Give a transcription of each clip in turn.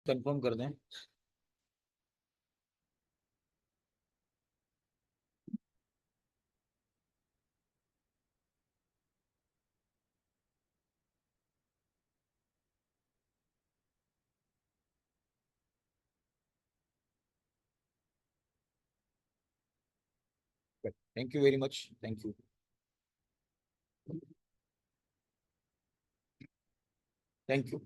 Confirm कर दें। Thank you very much, thank you. Thank you.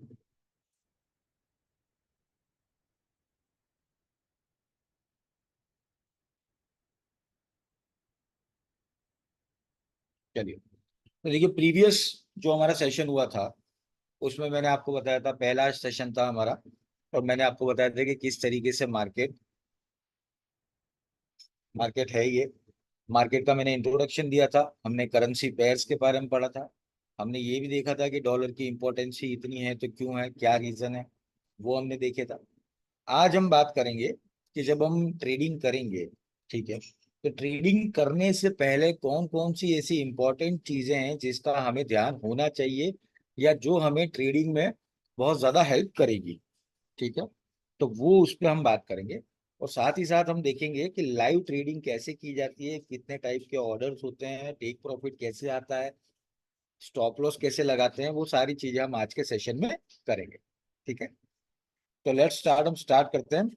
चलिए, तो देखिए प्रीवियस जो हमारा सेशन हुआ था उसमें मैंने आपको बताया था, पहला सेशन था हमारा, और मैंने आपको बताया था कि किस तरीके से मार्केट मार्केट है ये। मार्केट का मैंने इंट्रोडक्शन दिया था, हमने करेंसी पेयर्स के बारे में पढ़ा था, हमने ये भी देखा था कि डॉलर की इंपॉर्टेंस ही इतनी है तो क्यों है, क्या रीजन है, वो हमने देखे था। आज हम बात करेंगे कि जब हम ट्रेडिंग करेंगे, ठीक है, तो ट्रेडिंग करने से पहले कौन कौन सी ऐसी इंपॉर्टेंट चीजें हैं जिसका हमें ध्यान होना चाहिए, या जो हमें ट्रेडिंग में बहुत ज्यादा हेल्प करेगी। ठीक है, तो वो उस पर हम बात करेंगे। और साथ ही साथ हम देखेंगे कि लाइव ट्रेडिंग कैसे की जाती है, कितने टाइप के ऑर्डर्स होते हैं, टेक प्रॉफिट कैसे आता है, स्टॉप लॉस कैसे लगाते हैं, वो सारी चीजें हम आज के सेशन में करेंगे। ठीक है, तो लेट्स स्टार्ट, हम स्टार्ट करते हैं।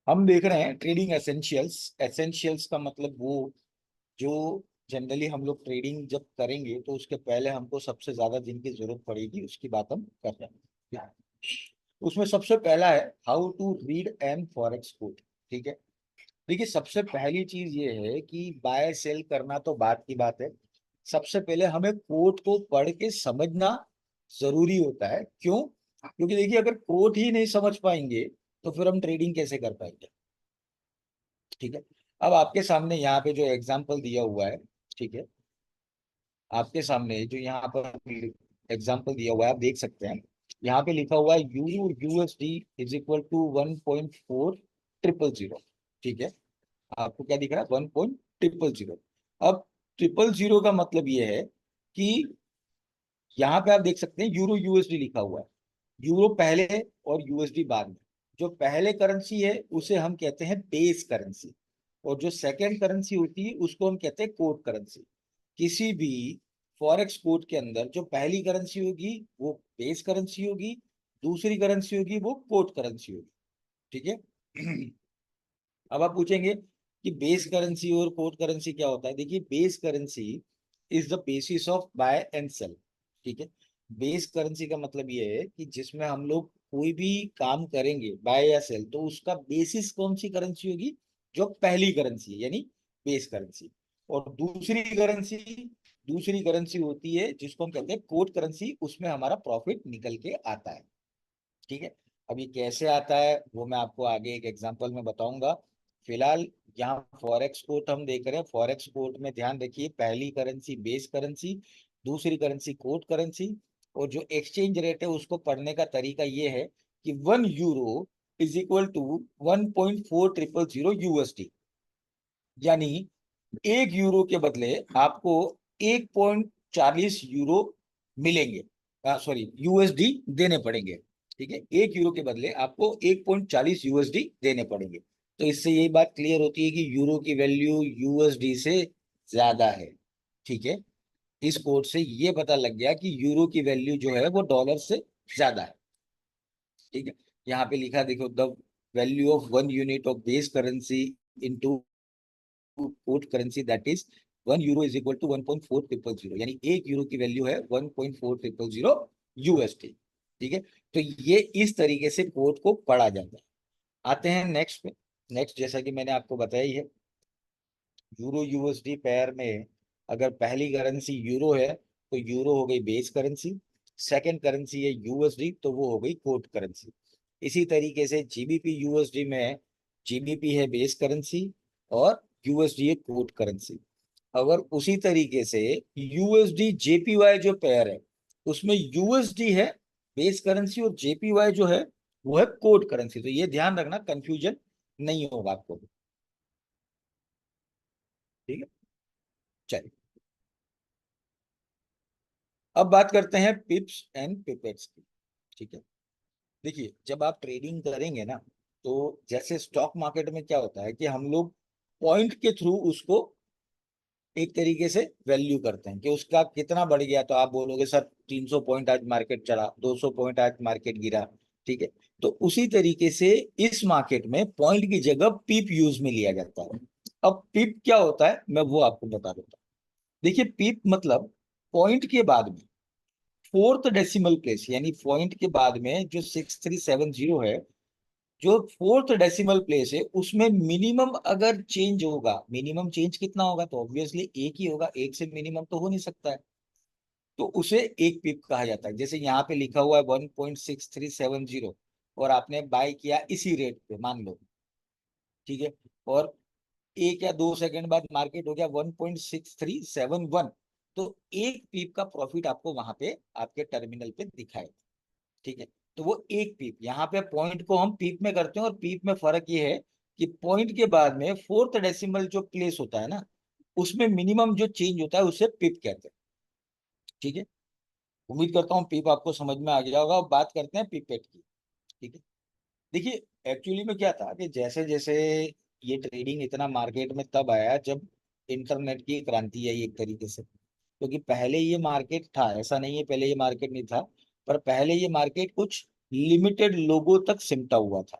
हम देख रहे हैं ट्रेडिंग एसेंशियल्स। एसेंशियल्स का मतलब वो जो जनरली हम लोग ट्रेडिंग जब करेंगे तो उसके पहले हमको सबसे ज्यादा जिनकी जरूरत पड़ेगी उसकी बात हम कर रहे हैं। उसमें सबसे पहला है how to read an forex code. ठीक है, देखिए सबसे पहली चीज ये है कि बाय सेल करना तो बात की बात है, सबसे पहले हमें कोड को पढ़ के समझना जरूरी होता है। क्यों? क्योंकि देखिए अगर कोड ही नहीं समझ पाएंगे तो फिर हम ट्रेडिंग कैसे कर पाएंगे। ठीक है, अब आपके सामने यहाँ पे जो एग्जाम्पल दिया हुआ है, ठीक है, आपके सामने जो यहाँ पर एग्जाम्पल दिया हुआ है आप देख सकते हैं, यहाँ पे लिखा हुआ है euro USD is equal to 1.4000। ठीक है, आपको क्या दिख रहा है? 1.000। अब 000 का मतलब ये है कि यहाँ पे आप देख सकते हैं यूरो यूएसडी लिखा हुआ है, यूरो पहले और यूएसडी बाद में। जो पहले करेंसी है उसे हम कहते हैं बेस करेंसी, और जो सेकंड करेंसी होती है उसको हम कहते हैं कोड करेंसी। किसी भी फॉरेक्स कोड के अंदर जो पहली करेंसी होगी वो बेस करेंसी होगी, दूसरी करेंसी होगी वो कोड करेंसी होगी। ठीक है। अब आप पूछेंगे कि बेस करेंसी और कोड करेंसी क्या होता है। देखिए base currency is the basis of buy and sell. ठीक है, बेस करेंसी का मतलब ये है कि जिसमें हम लोग कोई भी काम करेंगे बाय या सेल तो उसका बेसिस कौन सी करेंसी होगी, जो पहली करेंसी है यानी बेस करेंसी। और दूसरी करेंसी होती है जिसको हम कहते हैं कोड करेंसी, उसमें हमारा प्रॉफिट निकल के आता है। ठीक है, अब ये कैसे आता है वो मैं आपको आगे एक एग्जांपल में बताऊंगा। फिलहाल यहाँ फॉरेक्स कोट हम देख रहे हैं, फॉरेक्स कोट में ध्यान रखिए पहली करेंसी बेस करेंसी, दूसरी करेंसी कोट करेंसी, और जो एक्सचेंज रेट है उसको पढ़ने का तरीका ये है कि 1 euro is equal to 1.4000 USD, यानी 1 यूरो के बदले आपको 1.40 यूरो मिलेंगे, सॉरी यूएसडी देने पड़ेंगे। ठीक है, 1 यूरो के बदले आपको 1.40 यूएसडी देने पड़ेंगे। तो इससे यही बात क्लियर होती है कि यूरो की वैल्यू यूएसडी से ज्यादा है। ठीक है, इस कोड से ये पता लग गया कि यूरो की वैल्यू जो है वो डॉलर से ज्यादा है। ठीक है, यहाँ पे लिखा देखो, the value of 1 unit of base currency into quote currency that is 1 euro is equal to 1.4000, यानी 1 यूरो की वैल्यू है 1.4000 यूएसडी। ठीक है, तो ये इस तरीके से कोट को पढ़ा जाता है। आते हैं नेक्स्ट पे। नेक्स्ट जैसा कि मैंने आपको बताया ही है, यूरो यूएसडी पेयर में अगर पहली करेंसी यूरो है तो यूरो हो गई बेस करेंसी, सेकंड करेंसी है यूएसडी तो वो हो गई कोट करेंसी। इसी तरीके से जीबीपी यूएसडी में जीबीपी है बेस करेंसी और यूएसडी है कोट करेंसी। अगर उसी तरीके से यूएसडी जेपीवाई जो पेयर है उसमें यूएसडी है बेस करेंसी और जेपीवाई जो है वो है कोड करेंसी, तो ये ध्यान रखना कंफ्यूजन नहीं होगा आपको। ठीक है, चलिए अब बात करते हैं पिप्स एंड पिपेट्स की। ठीक है, देखिए जब आप ट्रेडिंग करेंगे ना, तो जैसे स्टॉक मार्केट में क्या होता है कि हम लोग पॉइंट के थ्रू उसको एक तरीके से वैल्यू करते हैं कि उसका कितना बढ़ गया, तो आप बोलोगे सर 300 पॉइंट आज मार्केट चढ़ा, 200 पॉइंट आज मार्केट गिरा। ठीक है, तो उसी तरीके से इस मार्केट में पॉइंट की जगह पीप यूज में लिया जाता है। अब पीप क्या होता है मैं वो आपको बता देता हूँ। देखिए पीप मतलब पॉइंट के बाद में फोर्थ डेसिमल प्लेस, यानी पॉइंट के बाद में जो 6370 है, जो फोर्थ डेसिमल प्लेस है उसमें मिनिमम अगर चेंज होगा, मिनिमम चेंज कितना होगा, तो ऑब्वियसली एक ही होगा, एक से मिनिमम तो हो नहीं सकता है, तो उसे एक पिप कहा जाता है। जैसे यहाँ पे लिखा हुआ है 1.6370 और आपने बाय किया इसी रेट पे मान लो, ठीक है, और एक या 2 सेकंड बाद मार्केट हो गया 1.6371, तो एक पीप का प्रॉफिट आपको वहां पे आपके टर्मिनल पे दिखाएगा। ठीक है, तो वो एक पीप, यहाँ पे पॉइंट को हम पीप में करते हैं और पीप में फर्क ये है कि पॉइंट के बाद में फोर्थ डेसिमल जो प्लेस होता है ना, उसमें मिनिमम जो चेंज होता है उसे पीप कहते हैं। ठीक है, उम्मीद करता हूँ पीप आपको समझ में आ गया होगा। अब बात करते हैं पीपेट की। ठीक है, देखिए एक्चुअली में क्या था कि जैसे जैसे ये ट्रेडिंग इतना मार्केट में तब आया जब इंटरनेट की क्रांति आई एक तरीके से, क्योंकि पहले ये मार्केट था, ऐसा नहीं है पहले ये मार्केट नहीं था, पर पहले ये मार्केट कुछ लिमिटेड लोगों तक सिमटा हुआ था।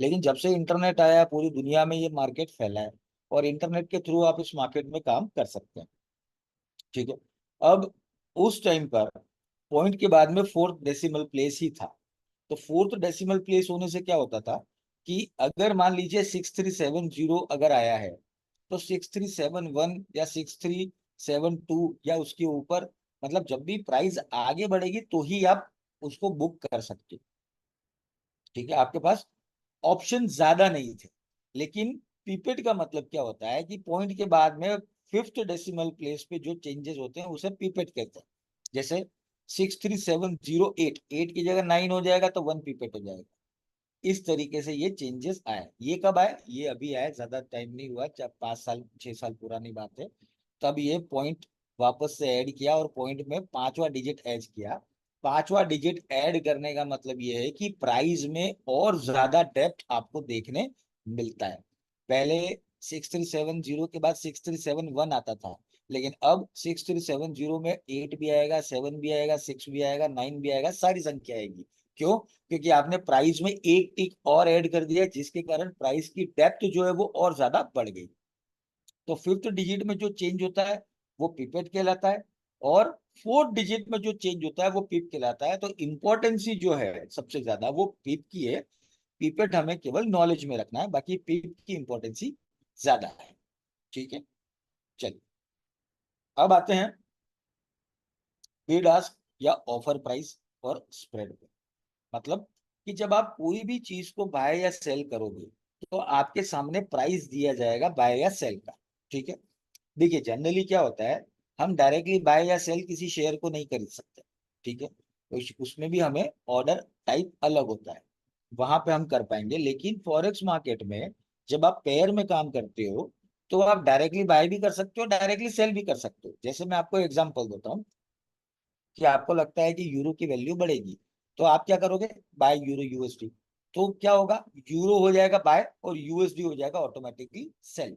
लेकिन जब से इंटरनेट आया पूरी दुनिया में ये मार्केट फैला है और इंटरनेट के थ्रू आप इस मार्केट में काम कर सकते हैं। ठीक है, अब उस टाइम पर पॉइंट के बाद में फोर्थ डेसिमल प्लेस ही था, तो फोर्थ डेसिमल प्लेस होने से क्या होता था कि अगर मान लीजिए 6370 अगर आया है, तो 6371 या 6372 या उसके ऊपर, मतलब जब भी प्राइस आगे बढ़ेगी तो ही आप उसको बुक कर सकते हो। ठीक है, आपके पास ऑप्शन ज्यादा नहीं थे। लेकिन पीपेट का मतलब क्या होता है कि पॉइंट के बाद में फिफ्थ डेसिमल प्लेस पे जो चेंजेस होते हैं उसे पीपेट कहते हैं। जैसे 63708, 8 की जगह 9 हो जाएगा तो 1 पीपेट हो जाएगा। इस तरीके से ये चेंजेस आए। ये कब आए, ये अभी आए, ज्यादा टाइम नहीं हुआ, जब 5 साल 6 साल पुरानी बात है, तब ये पॉइंट वापस से ऐड किया और पॉइंट में पांचवा डिजिट ऐड किया। पांचवा डिजिट ऐड करने का मतलब ये है कि प्राइस में और ज्यादा डेप्थ आपको देखने मिलता है। पहले 6370 के बाद 6371 आता था, लेकिन अब 6370 में 8 भी आएगा, 7 भी आएगा, 6 भी आएगा, 9 भी आएगा, सारी संख्या आएगी। क्यों? क्योंकि आपने प्राइस में एक टिक और ऐड कर दिया, जिसके कारण प्राइस की डेप्थ जो है वो और ज्यादा बढ़ गई। तो फिफ्थ डिजिट में जो चेंज होता है वो पिपेट कहलाता है, और फोर्थ डिजिट में जो चेंज होता है वो पिप कहलाता है। तो इंपॉर्टेंसी जो है सबसे ज्यादा वो पिप की है। पिपेट हमें केवल नॉलेज में रखना है, बाकी पिप की इंपॉर्टेंसी ज्यादा है। ठीक है, चलिए अब आते हैं बिड आस्क या ऑफर प्राइस और स्प्रेड पे। मतलब कि जब आप कोई भी चीज को बाय या सेल करोगे, तो आपके सामने प्राइस दिया जाएगा बाय या सेल का। ठीक है, देखिए जनरली क्या होता है, हम डायरेक्टली बाय या सेल किसी शेयर को नहीं खरीद सकते। ठीक है, तो उसमें भी हमें ऑर्डर टाइप अलग होता है, वहां पे हम कर पाएंगे। लेकिन फॉरेक्स मार्केट में जब आप पेयर में काम करते हो, तो आप डायरेक्टली बाय भी कर सकते हो, डायरेक्टली सेल भी कर सकते हो। जैसे मैं आपको एग्जांपल देता हूँ कि आपको लगता है कि यूरो की वैल्यू बढ़ेगी, तो आप क्या करोगे, बाय यूरो यूएसडी। तो क्या होगा, यूरो हो जाएगा बाय और यूएसडी हो जाएगा ऑटोमेटिकली सेल।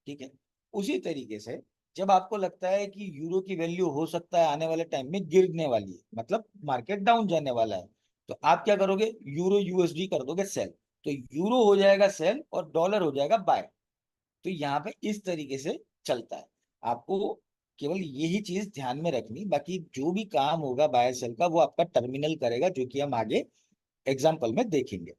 ठीक है, उसी तरीके से जब आपको लगता है कि यूरो की वैल्यू हो सकता है आने वाले टाइम में गिरने वाली है, मतलब मार्केट डाउन जाने वाला है, तो आप क्या करोगे, यूरो यूएसडी कर दोगे सेल। तो यूरो हो जाएगा सेल और डॉलर हो जाएगा बाय। तो यहाँ पे इस तरीके से चलता है। आपको केवल यही चीज ध्यान में रखनी, बाकी जो भी काम होगा बाय सेल का वो आपका टर्मिनल करेगा, जो कि हम आगे एग्जाम्पल में देखेंगे।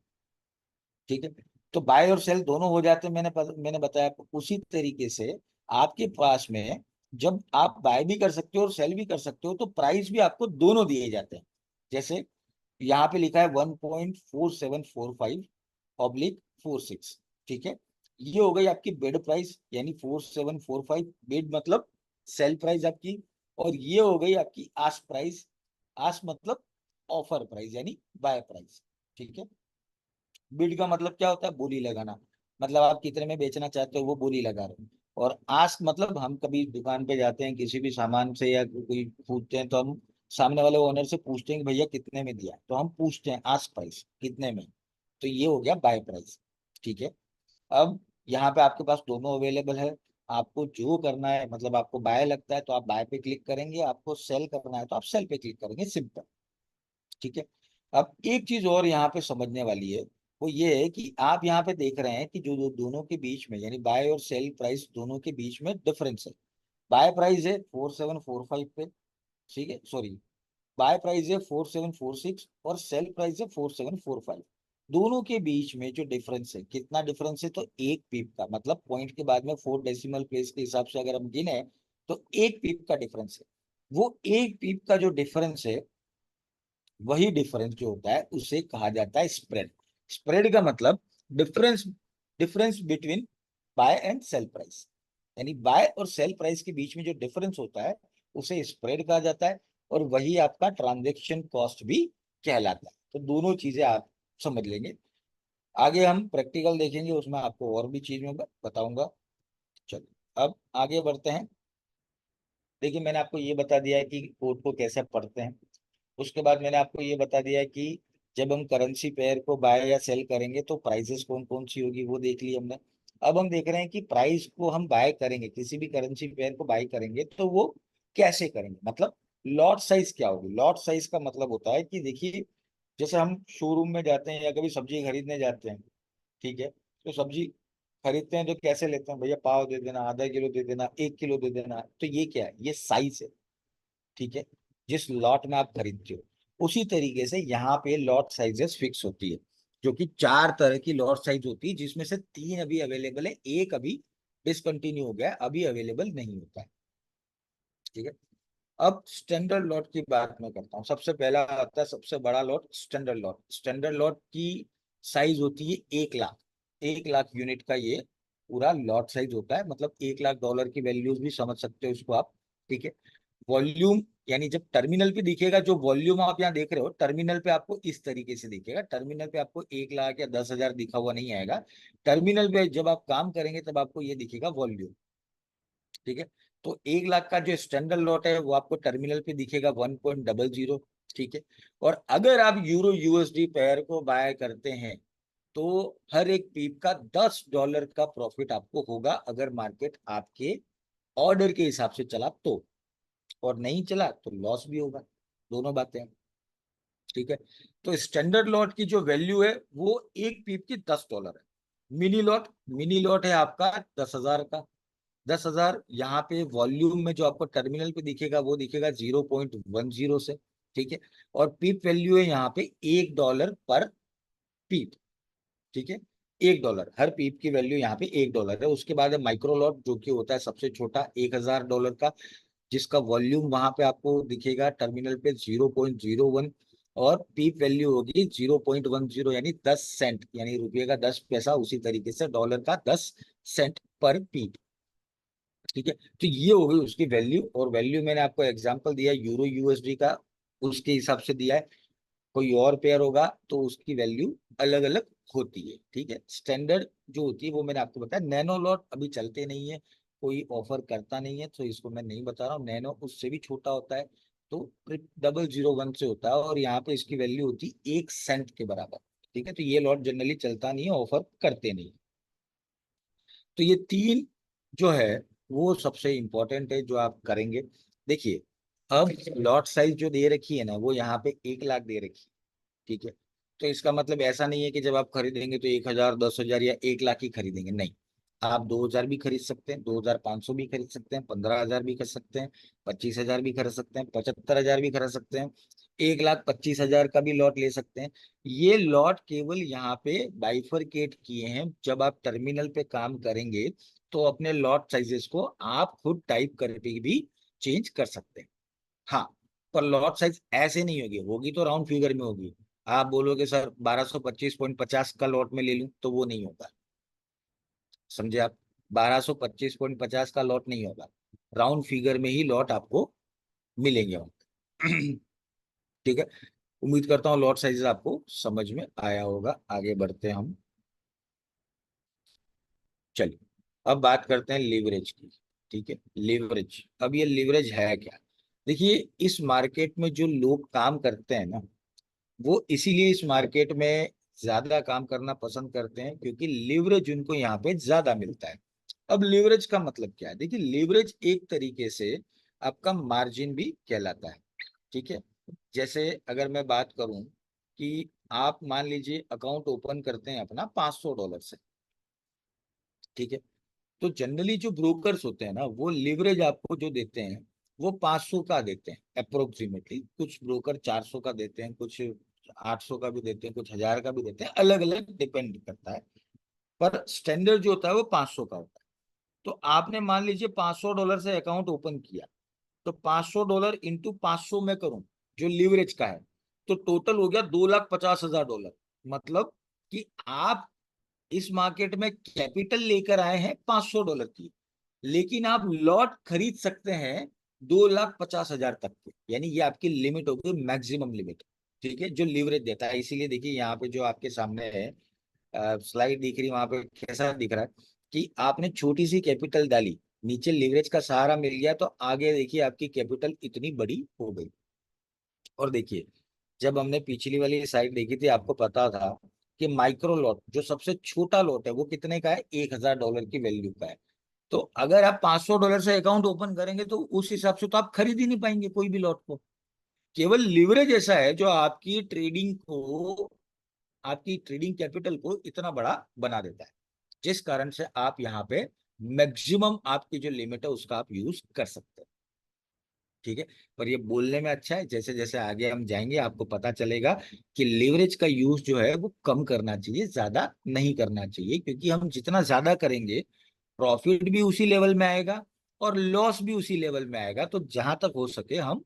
ठीक है, तो बाय और सेल दोनों हो जाते हैं, मैंने बताया आपको। उसी तरीके से आपके पास में जब आप बाय भी कर सकते हो और सेल भी कर सकते हो, तो प्राइस भी आपको दोनों दिए जाते हैं। जैसे यहाँ पे लिखा है 1.4745/46। ठीक है, ये हो गई आपकी बिड प्राइस, यानी 4745 बिड मतलब सेल प्राइस आपकी, और ये हो गई आपकी आस्क प्राइस। आस्क मतलब ऑफर प्राइस यानी बाय प्राइस। ठीक है, बिड का मतलब क्या होता है, बोली लगाना, मतलब आप कितने में बेचना चाहते हो वो बोली लगा रहे हो। और आस्क मतलब हम कभी दुकान पे जाते हैं किसी भी सामान से या कोई पूछते हैं, तो हम सामने वाले ओनर से पूछते हैं कि भैया कितने में दिया, तो हम पूछते हैं आस्क प्राइस कितने में। तो ये हो गया बाय प्राइस। ठीक है। अब यहाँ पे आपके पास दोनों अवेलेबल है। आपको जो करना है, मतलब आपको बाय लगता है तो आप बाय पे क्लिक करेंगे, आपको सेल करना है तो आप सेल पे क्लिक करेंगे, सिंपल। ठीक है। अब एक चीज और यहाँ पे समझने वाली है, वो ये है कि आप यहाँ पे देख रहे हैं कि जो जो दोनों के बीच में, यानी बाय और सेल प्राइस दोनों के बीच में डिफरेंस है। बाय प्राइस है 4745 पे, ठीक है, सॉरी, बाय प्राइस है 4746 और सेल प्राइस है 4745। दोनों के बीच में जो डिफरेंस है, कितना डिफरेंस है, तो एक पीप का, मतलब पॉइंट के बाद में 4 डेसिमल प्लेस के हिसाब से अगर हम गिने तो एक पीप का डिफरेंस है। वो एक पीप का जो डिफरेंस है, वही डिफरेंस जो होता है उसे कहा जाता है स्प्रेड। स्प्रेड का मतलब difference, difference between buy and sell price, यानी बाय और सेल प्राइस के बीच में जो डिफरेंस होता है उसे स्प्रेड कहा जाता है। और वही आपका ट्रांजेक्शन कॉस्ट भी कहलाता है। तो दोनों चीजें आप समझ लेंगे। आगे हम प्रैक्टिकल देखेंगे, उसमें आपको और भी चीज में बताऊंगा। चलिए अब आगे बढ़ते हैं। देखिए मैंने आपको ये बता दिया है कि कोड को कैसे पढ़ते हैं। उसके बाद मैंने आपको ये बता दिया है कि जब हम करेंसी पेयर को बाय या सेल करेंगे तो प्राइसेस कौन कौन सी होगी, वो देख ली हमने। अब हम देख रहे हैं कि प्राइस को हम बाय करेंगे, किसी भी करेंसी पेयर को बाय करेंगे तो वो कैसे करेंगे, मतलब लॉट साइज क्या होगी। लॉट साइज का मतलब होता है कि देखिए, जैसे हम शोरूम में जाते हैं या कभी सब्जी खरीदने जाते हैं, ठीक है, तो सब्जी खरीदते हैं तो कैसे लेते हैं, भैया पाव दे देना, आधा किलो दे देना, 1 किलो दे देना। तो ये क्या है, ये साइज है। ठीक है। जिस लॉट में आप खरीदते हो उसी तरीके से यहाँ पे लॉट साइजेस फिक्स होती है, जो कि 4 तरह की लॉट साइज होती है, जिसमें से 3 अभी अवेलेबल है, एक अभी डिसकंटिन्यू हो गया है, अभी अवेलेबल नहीं होता है। ठीक है। अब स्टैंडर्ड लॉट की बात मैं करता हूँ। सबसे पहला आता है सबसे बड़ा lot, standard lot. Standard lot की साइज होती है 1 लाख। 1 लाख यूनिट का ये पूरा लॉट साइज होता है, मतलब $1 लाख की वैल्यूज भी समझ सकते हो इसको आप। ठीक है। वॉल्यूम, यानी जब टर्मिनल पे दिखेगा, जो वॉल्यूम आप यहाँ देख रहे हो टर्मिनल पे आपको इस तरीके से दिखेगा। टर्मिनल पे आपको 1 लाख या 10,000 दिखा हुआ नहीं आएगा। टर्मिनल पे जब आप काम करेंगे तब आपको ये दिखेगा वॉल्यूम। ठीक है। तो 1 लाख का जो स्टैंडर्ड लॉट है वो आपको टर्मिनल पे दिखेगा 1.00। ठीक है। और अगर आप यूरो यूएसडी पेयर को बाय करते हैं तो हर एक पीप का $10 का प्रॉफिट आपको होगा, अगर मार्केट आपके ऑर्डर के हिसाब से चला तो। और नहीं चला तो लॉस भी होगा। दोनों बातें हैं। ठीक है। तो स्टैंडर्ड लॉट की जो वैल्यू है वो एक पीप की $10 है। मिनी लॉट, मिनी लॉट है आपका 10,000 का। 10,000 यहाँ पे वॉल्यूम में जो आपको टर्मिनल पे दिखेगा वो दिखेगा 0.10 से। ठीक है। और पीप वैल्यू है यहाँ पे $1 पर पीप। ठीक है। $1, हर पीप की वैल्यू यहाँ पे $1 है। उसके बाद है माइक्रो लॉट, जो कि होता है सबसे छोटा, $1,000 का, जिसका वॉल्यूम वहां पे आपको दिखेगा टर्मिनल पे 0.01। और पीप वैल्यू होगी 0.10, यानी 10 सेंट, यानी रुपये का 10 पैसा, उसी तरीके से डॉलर का 10 सेंट पर पीप। ठीक है। तो ये हो गई उसकी वैल्यू। और वैल्यू मैंने आपको एग्जांपल दिया यूरो यूएसडी का, उसके हिसाब से दिया है। कोई और पेयर होगा तो उसकी वैल्यू अलग अलग होती है। ठीक है। स्टैंडर्ड जो होती है वो मैंने आपको बताया। नैनो लॉट अभी चलते नहीं है, कोई ऑफर करता नहीं है, तो इसको मैं नहीं बता रहा हूँ। नैनो उससे भी छोटा होता है, तो 0001 से होता है, और यहाँ पे इसकी वैल्यू होती है 1 सेंट के बराबर। ठीक है। तो ये लॉट जनरली चलता नहीं है, ऑफर करते नहीं। तो ये तीन जो है वो सबसे इंपॉर्टेंट है जो आप करेंगे। देखिए, अब लॉट साइज जो दे रखी है ना, वो यहाँ पे 1 लाख दे रखी है। ठीक है। तो इसका मतलब ऐसा नहीं है कि जब आप खरीदेंगे तो 1,000, 10,000 या 1 लाख ही खरीदेंगे, नहीं। आप 2,000 भी खरीद सकते हैं, 2,500 भी खरीद सकते हैं, 15,000 भी कर सकते हैं, 25,000 भी खरीद सकते हैं, 75,000 भी खरीद सकते हैं, 1,25,000 का भी लॉट ले सकते हैं। ये लॉट केवल यहाँ पे बाइफरकेट किए हैं। जब आप टर्मिनल पे काम करेंगे तो अपने लॉट साइजेस को आप खुद टाइप करके भी चेंज कर सकते हैं। हाँ, पर लॉट साइज ऐसे नहीं होगी, होगी तो राउंड फिगर में होगी। आप बोलोगे सर 1225.50 का लॉट में ले लूं, तो वो नहीं होगा। समझे आप? 1225.50 का लॉट नहीं होगा, राउंड फिगर में ही लॉट आपको मिलेंगे वहाँ। ठीक है। उम्मीद करता हूँ लॉट साइज आपको समझ में आया होगा। आगे बढ़ते हैं हम। चलिए। अब बात करते हैं लीवरेज की। ठीक है, लीवरेज, अब ये लीवरेज है क्या? देखिए, इस मार्केट में जो लोग काम करते हैं ना, वो इसीलिए इस मार्केट में ज्यादा काम करना पसंद करते हैं क्योंकि लीवरेज उनको यहाँ पे ज्यादा मिलता है। अब लीवरेज का मतलब क्या है? देखिए, लीवरेज एक तरीके से आपका मार्जिन भी कहलाता है। ठीक है, जैसे अगर मैं बात करूं कि आप मान लीजिए अकाउंट ओपन करते हैं अपना $500 से। ठीक है, तो जनरली जो ब्रोकर्स होते हैं ना, वो लिवरेज आपको जो देते हैं वो 500 का देते हैं अप्रोक्सीमेटली। कुछ ब्रोकर 400 का देते हैं, कुछ 800 का भी देते हैं, कुछ 1000 का भी देते हैं, अलग अलग डिपेंड करता है। पर स्टैंडर्ड जो होता है वो 500 का होता है। तो आपने मान लीजिए $500 से अकाउंट ओपन किया, तो $500 इंटू 500 में करूं जो लीवरेज का है, तो टोटल हो गया $2,50,000। मतलब कि आप इस मार्केट में कैपिटल लेकर आए हैं $500 की, लेकिन आप लॉट खरीद सकते हैं 2,50,000 तक के। यानी ये आपकी लिमिट होगी, मैक्सिमम लिमिट। ठीक है, जो लीवरेज देता है। इसीलिए देखिए यहाँ पे जो आपके सामने है स्लाइड दिख रही है, वहां पे कैसा दिख रहा है कि आपने छोटी सी कैपिटल डाली, नीचे लीवरेज का सहारा मिल गया, तो आगे देखिए आपकी कैपिटल इतनी बड़ी हो गई। और देखिए, जब हमने पिछली वाली साइड देखी थी, आपको पता था कि माइक्रो लॉट जो सबसे छोटा लॉट है वो कितने का है? $1,000 की वैल्यू का है। तो अगर आप $500 से अकाउंट ओपन करेंगे तो उस हिसाब से तो आप खरीद ही नहीं पाएंगे कोई भी लॉट को। केवल लिवरेज ऐसा है जो आपकी ट्रेडिंग कैपिटल को इतना बड़ा बना देता है, जिस कारण से आप यहाँ पे मैक्सिमम आपकी जो लिमिट है उसका आप यूज कर सकते हैं। ठीक है, पर ये बोलने में अच्छा है, जैसे जैसे आगे हम जाएंगे आपको पता चलेगा कि लेवरेज का यूज जो है वो कम करना चाहिए, ज्यादा नहीं करना चाहिए। क्योंकि हम जितना ज्यादा करेंगे, प्रॉफिट भी उसी लेवल में आएगा और लॉस भी उसी लेवल में आएगा। तो जहां तक हो सके हम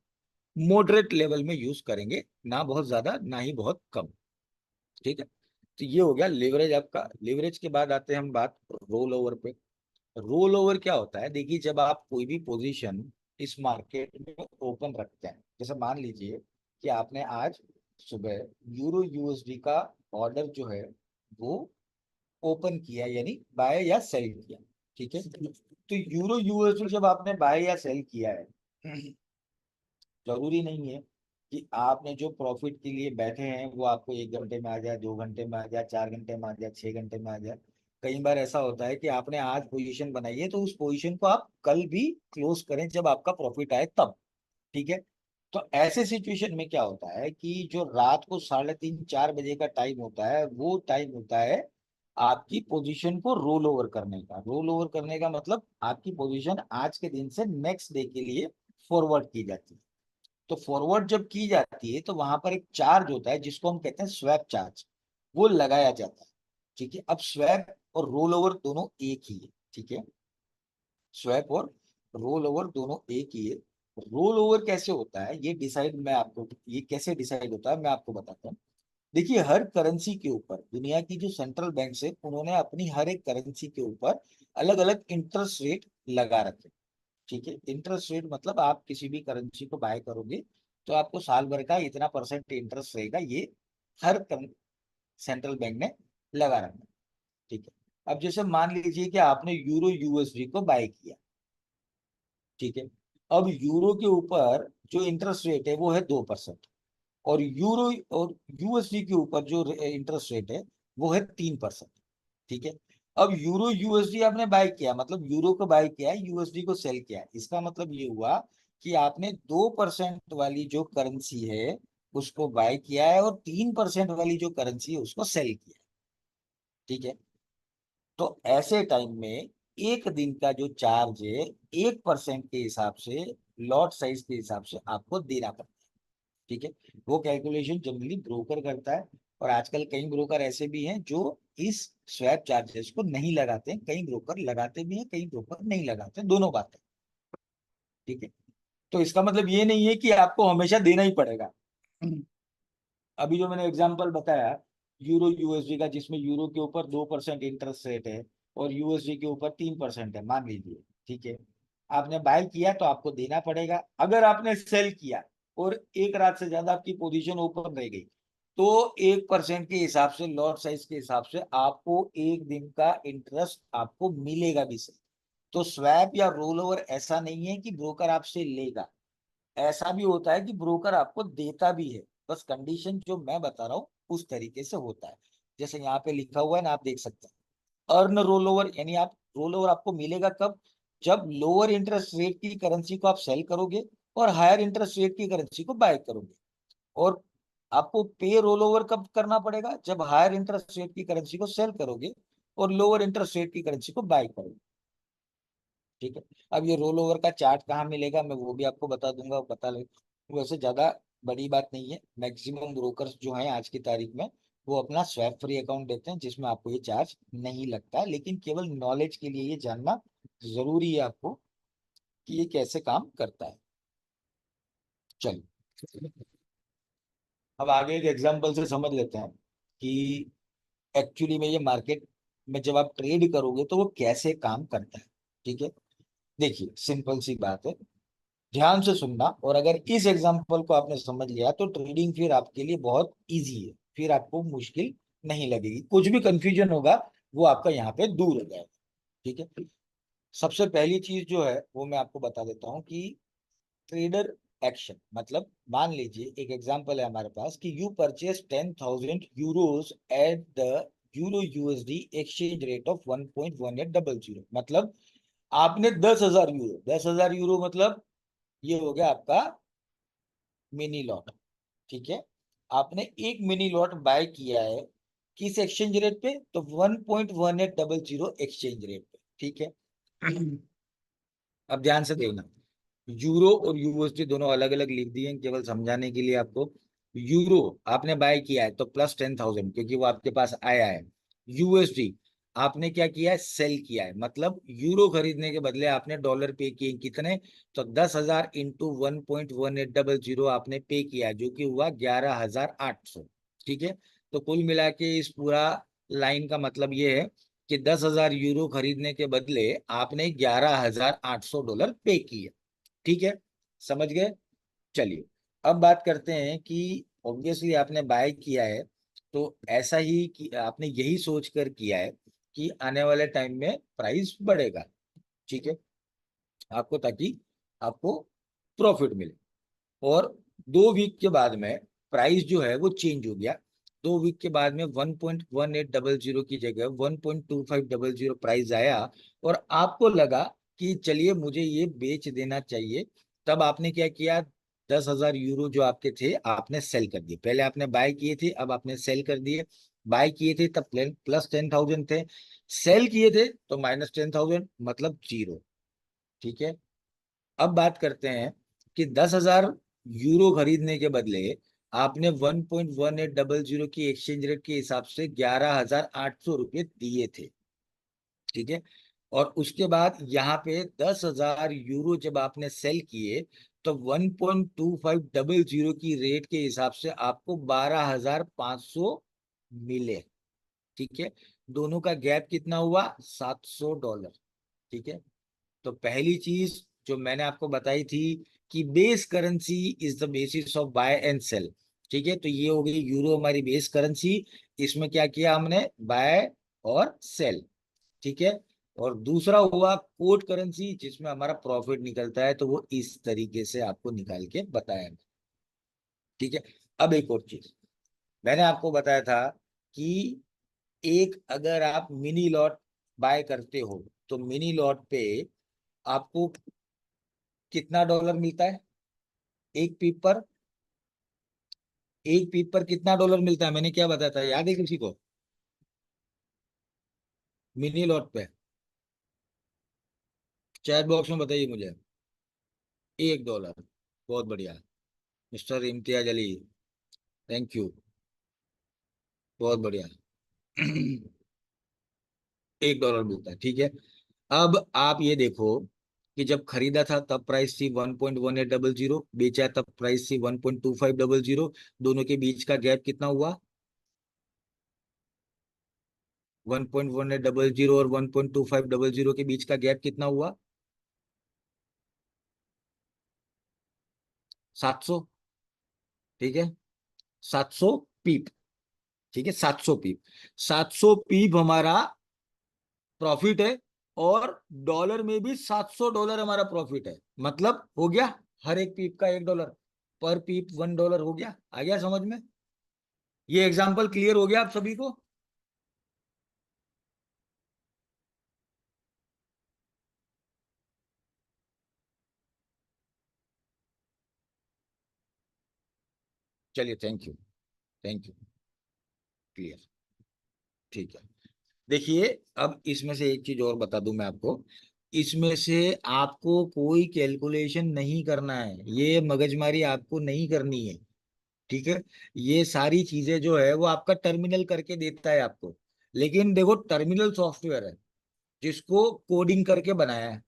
मॉडरेट लेवल में यूज करेंगे, ना बहुत ज्यादा ना ही बहुत कम। ठीक है, तो ये हो गया लिवरेज आपका। लिवरेज के बाद आते हैं हम बात रोल ओवर पे। रोल ओवर क्या होता है? देखिए, जब आप कोई भी पोजीशन इस मार्केट में ओपन रखते हैं, जैसे मान लीजिए कि आपने आज सुबह यूरो यूएसडी का ऑर्डर जो है वो ओपन किया, यानी बाय या सेल किया। ठीक है, तो यूरो यूएसडी जब आपने बाय या सेल किया है, जरूरी नहीं है कि आपने जो प्रॉफिट के लिए बैठे हैं वो आपको 1 घंटे में आ जाए, 2 घंटे में आ जाए, 4 घंटे में आ जाए, 6 घंटे में आ जाए। कई बार ऐसा होता है कि आपने आज पोजीशन बनाई है तो उस पोजीशन को आप कल भी क्लोज करें जब आपका प्रॉफिट आए तब। ठीक है, तो ऐसे सिचुएशन में क्या होता है कि जो रात को 3:30 4 बजे का टाइम होता है, वो टाइम होता है आपकी पोजीशन को रोल ओवर करने का। रोल ओवर करने का मतलब आपकी पोजीशन आज के दिन से नेक्स्ट डे के लिए फॉरवर्ड की जाती है। तो फॉरवर्ड जब की जाती है तो वहां पर एक चार्ज होता है जिसको हम कहते हैं स्वैप चार्ज, वो लगाया जाता है। ठीक है, अब स्वैप और रोल ओवर दोनों एक ही है। ठीक है, स्वैप और रोल ओवर दोनों एक ही है। रोल ओवर कैसे होता है ये कैसे डिसाइड होता है मैं आपको बताता हूँ। देखिए, हर करेंसी के ऊपर दुनिया की जो सेंट्रल बैंक है उन्होंने अपनी हर एक करेंसी के ऊपर अलग अलग इंटरेस्ट रेट लगा रखे। ठीक है, इंटरेस्ट रेट मतलब आप किसी भी करेंसी को बाय करोगे तो आपको साल भर का इतना परसेंट इंटरेस्ट रहेगा, ये हर सेंट्रल बैंक ने लगा रखा है। ठीक है, अब जैसे मान लीजिए कि आपने यूरो यूएसडी को बाय किया। ठीक है, अब यूरो के ऊपर जो इंटरेस्ट रेट है वो है 2%, और यूरो और यूएसडी के ऊपर जो इंटरेस्ट रेट है वो है 3%। ठीक है, अब यूरो यूएसडी आपने बाय किया, मतलब यूरो को बाय किया है, यूएसडी को सेल किया है। इसका मतलब ये हुआ कि आपने 2% वाली जो करेंसी है उसको बाय किया है और 3% वाली जो करेंसी है उसको सेल किया है। ठीक है, तो ऐसे टाइम में एक दिन का जो चार्ज है 1% के हिसाब से, लॉट साइज के हिसाब से आपको देना पड़ता है। ठीक है, वो कैलकुलेशन जनरली ब्रोकर करता है। और आजकल कई ब्रोकर ऐसे भी हैं जो इस स्वैप चार्जेस को नहीं लगाते हैं, कई ब्रोकर लगाते भी हैं, कई ब्रोकर नहीं लगाते, दोनों बातें। ठीक है, तो इसका मतलब ये नहीं है कि आपको हमेशा देना ही पड़ेगा। अभी जो मैंने एग्जांपल बताया यूरो यूएसडी का, जिसमें यूरो के ऊपर 2% इंटरेस्ट रेट है और यूएसडी के ऊपर 3% है, मान लीजिए। ठीक है, आपने बाय किया तो आपको देना पड़ेगा। अगर आपने सेल किया और एक रात से ज्यादा आपकी पोजीशन ओपन रह गई तो 1% के हिसाब से, लॉट साइज के हिसाब से आपको एक दिन का इंटरेस्ट आपको मिलेगा भी सही। तो स्वैप या रोल ओवर ऐसा नहीं है कि ब्रोकर आपसे लेगा, ऐसा भी होता है कि ब्रोकर आपको देता भी है। बस कंडीशन जो मैं बता रहा हूँ उस तरीके से होता है। जैसे यहाँ पे लिखा हुआ है ना, आप देख सकते हैं, अर्न रोल ओवर, यानी आप रोल ओवर आपको मिलेगा कब? जब लोअर इंटरेस्ट रेट की करेंसी को आप सेल करोगे और हायर इंटरेस्ट रेट की करेंसी को बाय करोगे। और आपको पे रोल ओवर कब करना पड़ेगा? जब हायर इंटरेस्ट रेट की करेंसी को सेल करोगे और लोअर इंटरेस्ट रेट की करेंसी को बाय करोगे। ठीक है। अब ये रोल ओवर का चार्ट कहाँ मिलेगा, मैं वो भी आपको बता दूंगा, बता ले। वैसे ज्यादा बड़ी बात नहीं है, मैक्सिमम ब्रोकर्स जो हैं आज की तारीख में वो अपना स्वैप फ्री अकाउंट देते हैं जिसमें आपको ये चार्ज नहीं लगता, लेकिन केवल नॉलेज के लिए ये जानना जरूरी है आपको कि ये कैसे काम करता है। चलिए, अब आगे एक एग्जांपल से समझ लेते हैं कि एक्चुअली में ये मार्केट में जब आप ट्रेड करोगे तो वो कैसे काम करता है। ठीक है, देखिए सिंपल सी बात है, ध्यान से सुनना, और अगर इस एग्जांपल को आपने समझ लिया तो ट्रेडिंग फिर आपके लिए बहुत इजी है, फिर आपको मुश्किल नहीं लगेगी, कुछ भी कंफ्यूजन होगा वो आपका यहाँ पे दूर हो जाएगा। ठीक है, सबसे पहली चीज जो है वो मैं आपको बता देता हूँ कि ट्रेडर एक्शन मतलब, मान लीजिए एक एग्जांपल है हमारे पास कि you purchase 10,000 euros at the euro USD exchange rate of 1.1800, मतलब आपने 10,000 यूरो, 10,000 यूरो मतलब ये हो गया आपका मिनी लॉट। ठीक है, आपने एक मिनी लॉट बाय किया है किस एक्सचेंज रेट पे? तो 1.1800 एक्सचेंज रेट पे। ठीक है, अब ध्यान से देखना, यूरो और यूएसडी दोनों अलग अलग लिख दिए हैं केवल समझाने के लिए आपको। यूरो आपने बाय किया है तो +10,000 क्योंकि वो आपके पास आया है। यूएसडी आपने क्या किया है? सेल किया है, मतलब यूरो खरीदने के बदले आपने डॉलर पे किए कितने? तो 10,000 इंटू 1.1800 आपने पे किया, जो कि हुआ 11,800। ठीक है, तो कुल मिला के इस पूरा लाइन का मतलब ये है कि 10,000 यूरो खरीदने के बदले आपने 11,800 डॉलर पे किए। ठीक है, समझ गए? चलिए, अब बात करते हैं कि ऑब्वियसली आपने बाय किया है तो ऐसा ही कि आपने यही सोच कर किया है कि आने वाले टाइम में प्राइस बढ़ेगा। ठीक है, आपको, ताकि आपको प्रॉफिट मिले। और 2 वीक के बाद में प्राइस जो है वो चेंज हो गया। 2 वीक के बाद में 1.1800 की जगह 1.2500 प्राइस आया, और आपको लगा कि चलिए मुझे ये बेच देना चाहिए। तब आपने क्या किया? 10,000 यूरो जो आपके थे आपने सेल कर दिए। पहले आपने बाय किए थे, अब आपने सेल कर दिए। बाय किए थे तब +10,000 थे, सेल किए थे तो -10,000, मतलब जीरो। ठीक है, अब बात करते हैं कि 10,000 यूरो खरीदने के बदले आपने 1.1800 की एक्सचेंज रेट के हिसाब से 11,800 रुपये दिए थे। ठीक है, और उसके बाद यहाँ पे 10,000 यूरो जब आपने सेल किए तो 1.2500 की रेट के हिसाब से आपको 12,500 मिले। ठीक है, दोनों का गैप कितना हुआ? $700। ठीक है, तो पहली चीज जो मैंने आपको बताई थी कि base currency is the basis of buy and sell. ठीक है, तो ये हो गई यूरो हमारी बेस करेंसी, इसमें क्या किया हमने? बाय और सेल। ठीक है, और दूसरा हुआ कोट करेंसी जिसमें हमारा प्रॉफिट निकलता है, तो वो इस तरीके से आपको निकाल के बताया। ठीक है, अब एक और चीज मैंने आपको बताया था कि एक अगर आप मिनी लॉट बाय करते हो तो मिनी लॉट पे आपको कितना डॉलर मिलता है? एक पीप पर, एक पीप पर कितना डॉलर मिलता है? मैंने क्या बताया था, याद है किसी को? मिनी लॉट पे चैट बॉक्स में बताइए मुझे। $1। बहुत बढ़िया, mister Imtiaz Ali, thank you, बहुत बढ़िया। $1 मिलता है। ठीक है, अब आप ये देखो कि जब खरीदा था तब प्राइस थी 1.1800, बेचा तब प्राइस थी 1.2500, दोनों के बीच का गैप कितना हुआ? 1.1800 और 1.2500 के बीच का गैप कितना हुआ? 700। ठीक है, 700 पीप, ठीक है, 700 पीप, 700 पीप हमारा प्रॉफिट है, और डॉलर में भी $700 हमारा प्रॉफिट है, मतलब हो गया हर एक पीप का $1, पर पीप $1 हो गया। आ गया समझ में? ये एग्जाम्पल क्लियर हो गया आप सभी को? चलिए, thank you, thank you, clear, ठीक है। देखिए, अब इसमें से एक चीज और बता दूं मैं आपको, इसमें से आपको कोई कैलकुलेशन नहीं करना है, ये मगजमारी आपको नहीं करनी है, ठीक है। ये सारी चीजें जो है वो आपका टर्मिनल करके देता है आपको, लेकिन देखो टर्मिनल सॉफ्टवेयर है जिसको कोडिंग करके बनाया है,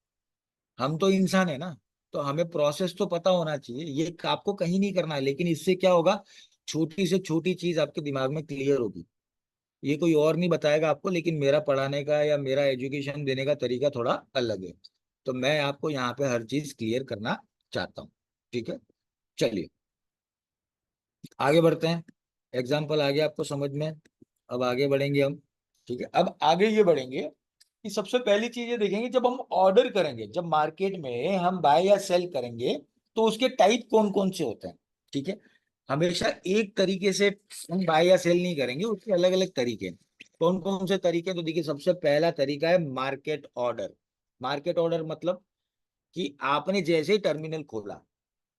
हम तो इंसान है ना, तो हमें प्रोसेस तो पता होना चाहिए, ये आपको कहीं नहीं करना है, लेकिन इससे क्या होगा, छोटी से छोटी चीज आपके दिमाग में क्लियर होगी। ये कोई और नहीं बताएगा आपको, लेकिन मेरा पढ़ाने का या मेरा एजुकेशन देने का तरीका थोड़ा अलग है, तो मैं आपको यहाँ पे हर चीज क्लियर करना चाहता हूँ, ठीक है। चलिए आगे बढ़ते हैं, एग्जाम्पल आ गया आपको समझ में, अब आगे बढ़ेंगे हम, ठीक है। अब आगे ये बढ़ेंगे कि सबसे पहली चीज ये देखेंगे, जब हम ऑर्डर करेंगे, जब मार्केट में हम बाय या सेल करेंगे, तो उसके टाइप कौन कौन से होते हैं, ठीक है। हमेशा एक तरीके से हम बाय या सेल नहीं करेंगे, उसके अलग अलग तरीके हैं। कौन कौन से तरीके? तो देखिए, सबसे पहला तरीका है मार्केट ऑर्डर। मार्केट ऑर्डर मतलब कि आपने जैसे ही टर्मिनल खोला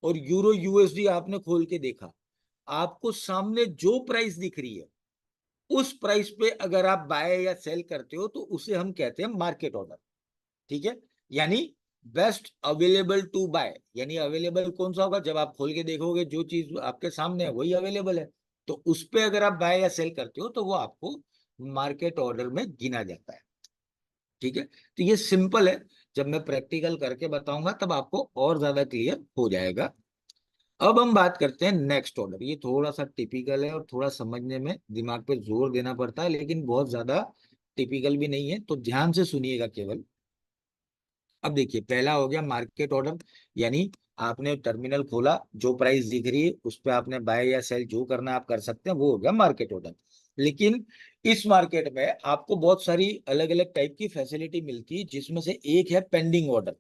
और यूरो यूएसडी आपने खोल के देखा, आपको सामने जो प्राइस दिख रही है, उस प्राइस पे अगर आप बाय या सेल करते हो, तो उसे हम कहते हैं मार्केट ऑर्डर, ठीक है। यानी बेस्ट अवेलेबल टू बाय, यानी अवेलेबल कौन सा होगा, जब आप खोल के देखोगे जो चीज आपके सामने है वही अवेलेबल है, तो उस पे अगर आप बाय या सेल करते हो तो वो आपको मार्केट ऑर्डर में गिना जाता है, ठीक है। तो ये सिंपल है, जब मैं प्रैक्टिकल करके बताऊंगा तब आपको और ज्यादा क्लियर हो जाएगा। अब हम बात करते हैं नेक्स्ट ऑर्डर, ये थोड़ा सा टिपिकल है और थोड़ा समझने में दिमाग पे जोर देना पड़ता है, लेकिन बहुत ज्यादा टिपिकल भी नहीं है, तो ध्यान से सुनिएगा केवल। अब देखिए, पहला हो गया मार्केट ऑर्डर, यानी आपने टर्मिनल खोला, जो प्राइस दिख रही है उस पे आपने बाय या सेल जो करना है आप कर सकते हैं, वो हो गया मार्केट ऑर्डर। लेकिन इस मार्केट में आपको बहुत सारी अलग अलग टाइप की फैसिलिटी मिलती है, जिसमें से एक है पेंडिंग ऑर्डर,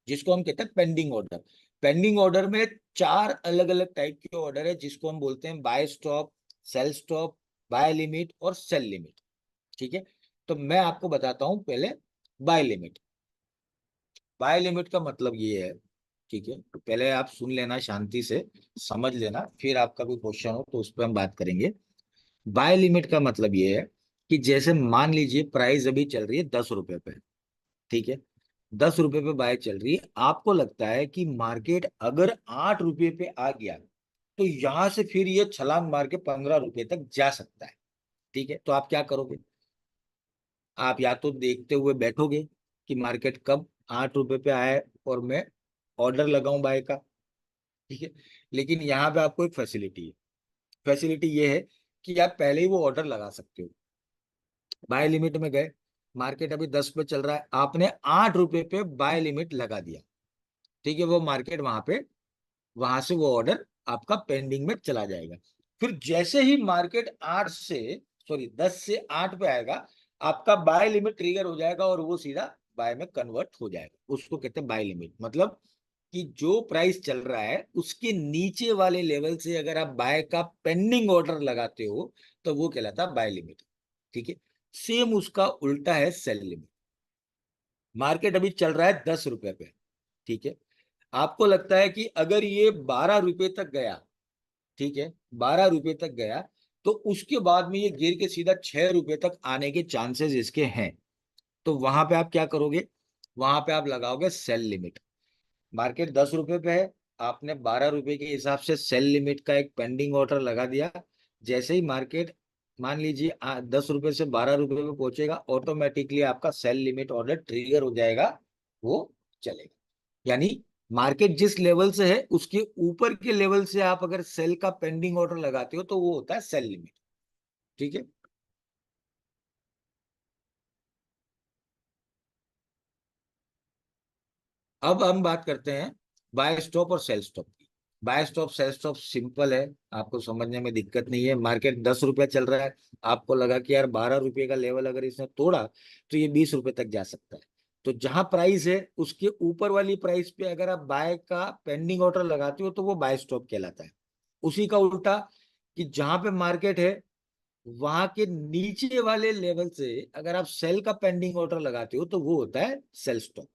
जिसको हम कहते हैं पेंडिंग ऑर्डर। पेंडिंग ऑर्डर में चार अलग अलग टाइप के ऑर्डर है, जिसको हम बोलते हैं buy stop, sell stop, buy limit और सेल लिमिट, ठीक है। तो मैं आपको बताता हूं पहले बाय लिमिट। बाय लिमिट का मतलब ये है, ठीक है, तो पहले आप सुन लेना शांति से, समझ लेना, फिर आपका कोई क्वेश्चन हो तो उस पर हम बात करेंगे। बाय लिमिट का मतलब ये है कि जैसे मान लीजिए प्राइस अभी चल रही है ₹10 पे, ठीक है, ₹10 पे बाय चल रही है, आपको लगता है कि मार्केट अगर ₹8 पे आ गया तो यहां से फिर ये छलांग मार के ₹15 तक जा सकता है, ठीक है। तो आप क्या करोगे? आप या तो देखते हुए बैठोगे कि मार्केट कब ₹8 पे आए और मैं ऑर्डर लगाऊं बाय का, ठीक है। लेकिन यहाँ पे आपको एक फैसिलिटी है, फैसिलिटी ये है कि आप पहले ही वो ऑर्डर लगा सकते हो। बाय लिमिट में गए, मार्केट अभी 10 पे चल रहा है, आपने ₹8 पे बाय लिमिट लगा दिया, ठीक है, वो मार्केट वहां पे, वहां से वो ऑर्डर आपका पेंडिंग में चला जाएगा। फिर जैसे ही मार्केट 10 से 8 पे आएगा, आपका बाय लिमिट ट्रिगर हो जाएगा और वो सीधा बाय में कन्वर्ट हो जाएगा, उसको कहते हैं बाय लिमिट। मतलब कि जो प्राइस चल रहा है उसके नीचे वाले लेवल से अगर आप बाय का पेंडिंग ऑर्डर लगाते हो, तो वो कहलाता है बाय लिमिट, ठीक है। सेम उसका उल्टा है सेल लिमिट। मार्केट अभी चल रहा है ₹10 पे, ठीक है, आपको लगता है कि अगर ये ₹12 तक गया, ठीक है, ₹12 तक गया, तो उसके बाद में ये गिर के सीधा ₹6 तक आने के चांसेस इसके हैं, तो वहां पे आप क्या करोगे? वहां पे आप लगाओगे सेल लिमिट। मार्केट ₹10 पे है, आपने ₹12 के हिसाब से सेल लिमिट का एक पेंडिंग ऑर्डर लगा दिया। जैसे ही मार्केट मान लीजिए ₹10 से ₹12 पे पहुंचेगा, ऑटोमेटिकली आपका सेल लिमिट ऑर्डर ट्रिगर हो जाएगा, वो चलेगा। यानी मार्केट जिस लेवल से है उसके ऊपर के लेवल से आप अगर सेल का पेंडिंग ऑर्डर लगाते हो तो वो होता है सेल लिमिट, ठीक है। अब हम बात करते हैं बाय स्टॉप और सेल स्टॉप की। Buy stop sell stop simple है, आपको समझने में दिक्कत नहीं है। मार्केट 10 रुपया चल रहा है, आपको लगा कि यार 12 रुपये का लेवल अगर इसने तोड़ा तो ये 20 रुपये तक जा सकता है, तो जहां प्राइस है उसके ऊपर वाली प्राइस पे अगर आप बाय का पेंडिंग ऑर्डर लगाते हो तो वो बाय स्टॉप कहलाता है। उसी का उल्टा, कि जहां पे मार्केट है वहां के नीचे वाले लेवल से अगर आप सेल का पेंडिंग ऑर्डर लगाते हो तो वो होता है सेल स्टॉप।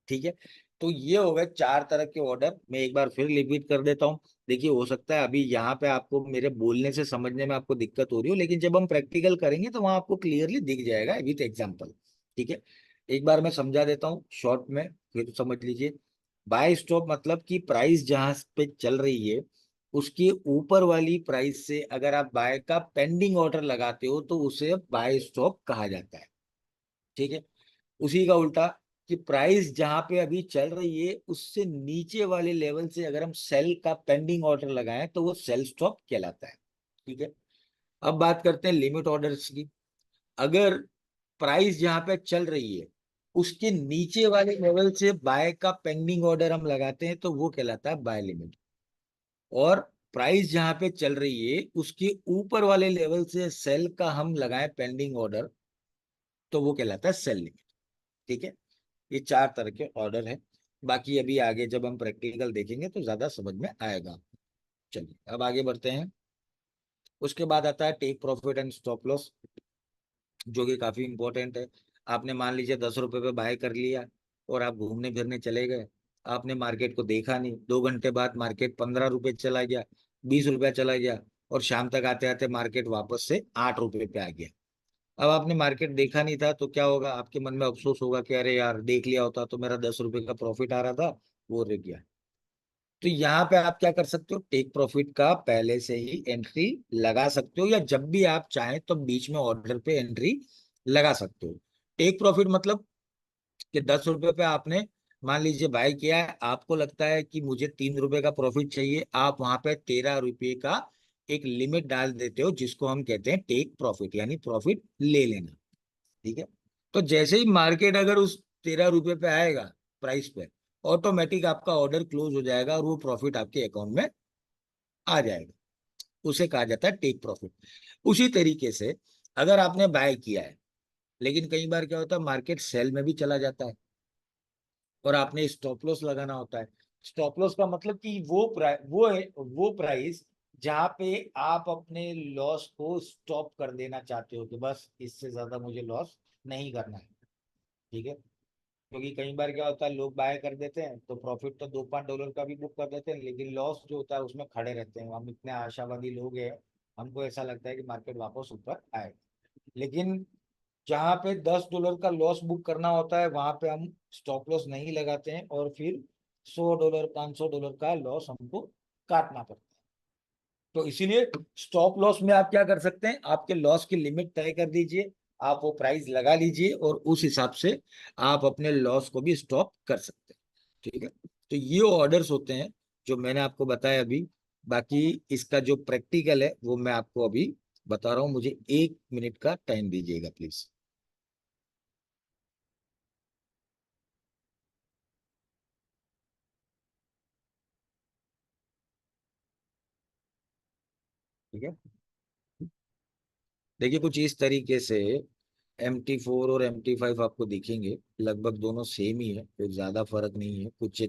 ठीक है, तो ये हो गए 4 तरह के ऑर्डर। मैं एक बार फिर रिपीट कर देता हूँ। देखिए, हो सकता है अभी यहाँ पे आपको मेरे बोलने से समझने में आपको दिक्कत हो रही हो, लेकिन जब हम प्रैक्टिकल करेंगे तो वहां आपको क्लियरली दिख जाएगा विथ एग्जाम्पल। ठीक है, एक बार मैं समझा देता हूँ शॉर्ट में, फिर तो समझ लीजिए। बाय स्टॉप मतलब कि प्राइस जहां पे चल रही है उसके ऊपर वाली प्राइस से अगर आप बाय का पेंडिंग ऑर्डर लगाते हो तो उसे बाय स्टॉप कहा जाता है। ठीक है, उसी का उल्टा, कि प्राइस जहां पे अभी चल रही है उससे नीचे वाले लेवल से अगर हम सेल का पेंडिंग ऑर्डर लगाएं तो वो सेल स्टॉप कहलाता है। ठीक है, अब बात करते हैं लिमिट ऑर्डर्स की। अगर प्राइस जहां पे चल रही है उसके नीचे वाले लेवल से बाय का पेंडिंग ऑर्डर हम लगाते हैं तो वो कहलाता है बाय लिमिट। और प्राइस जहां पे चल रही है उसके ऊपर वाले लेवल से सेल का हम लगाएं पेंडिंग ऑर्डर तो वो कहलाता है सेल लिमिट। ठीक है, ये 4 तरह के ऑर्डर हैं। बाकी अभी आगे जब हम प्रैक्टिकल देखेंगे तो ज्यादा समझ में आएगा। चलिए अब आगे बढ़ते हैं। उसके बाद आता है take profit and stop loss, जो कि काफी इंपॉर्टेंट है। आपने मान लीजिए 10 रुपए पे बाय कर लिया और आप घूमने फिरने चले गए, आपने मार्केट को देखा नहीं, 2 घंटे बाद मार्केट 15 रुपए चला गया, 20 रुपया चला गया, और शाम तक आते आते मार्केट वापस से 8 रुपए पे आ गया। अब आपने मार्केट देखा नहीं था तो क्या होगा, आपके मन में अफसोस होगा कि अरे यार देख लिया होता तो मेरा 10 रुपए का प्रॉफिट आ रहा था, वो रह गया। तो यहाँ पे आप क्या कर सकते हो, टेक प्रॉफिट का पहले से ही एंट्री लगा सकते हो, या जब भी आप चाहें तो बीच में ऑर्डर पे एंट्री लगा सकते हो। टेक प्रॉफिट मतलब कि 10 रुपए पे आपने मान लीजिए बाय किया है, आपको लगता है कि मुझे 3 रुपए का प्रॉफिट चाहिए, आप वहां पे 13 रुपए का एक लिमिट डाल देते हो जिसको हम कहते हैं टेक प्रॉफिट, यानी प्रॉफिट ले लेना। ठीक है, तो जैसे ही मार्केट अगर उस 13 रुपए पे आएगा प्राइस पे, ऑटोमेटिक आपका ऑर्डर क्लोज हो जाएगा और वो प्रॉफिट आपके अकाउंट में आ जाएगा। उसे कहा जाता है टेक प्रॉफिट। उसी तरीके से अगर आपने बाय किया है, लेकिन कई बार क्या होता है मार्केट सेल में भी चला जाता है और आपने स्टॉप लॉस लगाना होता है। स्टॉप लॉस का मतलब कि वो प्राइस जहां पे आप अपने लॉस को स्टॉप कर देना चाहते हो कि बस इससे ज्यादा मुझे लॉस नहीं करना है। ठीक है, क्योंकि कई बार क्या होता है लोग बाय कर देते हैं तो प्रॉफिट तो 2-5 डॉलर का भी बुक कर देते हैं, लेकिन लॉस जो होता है उसमें खड़े रहते हैं। हम इतने आशावादी लोग हैं, हमको ऐसा लगता है कि मार्केट वापस ऊपर आए, लेकिन जहां पे 10 डॉलर का लॉस बुक करना होता है वहां पे हम स्टॉप लॉस नहीं लगाते हैं और फिर 100 डॉलर 500 डॉलर का लॉस हमको काटना पड़ता है। तो इसीलिए स्टॉप लॉस में आप क्या कर सकते हैं, आपके लॉस की लिमिट तय कर दीजिए, आप वो प्राइस लगा लीजिए और उस हिसाब से आप अपने लॉस को भी स्टॉप कर सकते हैं। ठीक है, तो ये ऑर्डर्स होते हैं जो मैंने आपको बताया अभी। बाकी इसका जो प्रैक्टिकल है वो मैं आपको अभी बता रहा हूँ, मुझे 1 मिनट का टाइम दीजिएगा प्लीज। ठीक है, देखिए कुछ इस तरीके से MT4 और MT5 आपको दिखेंगे, लगभग दोनों सेम ही है, कोई ज्यादा फर्क नहीं है, कुछ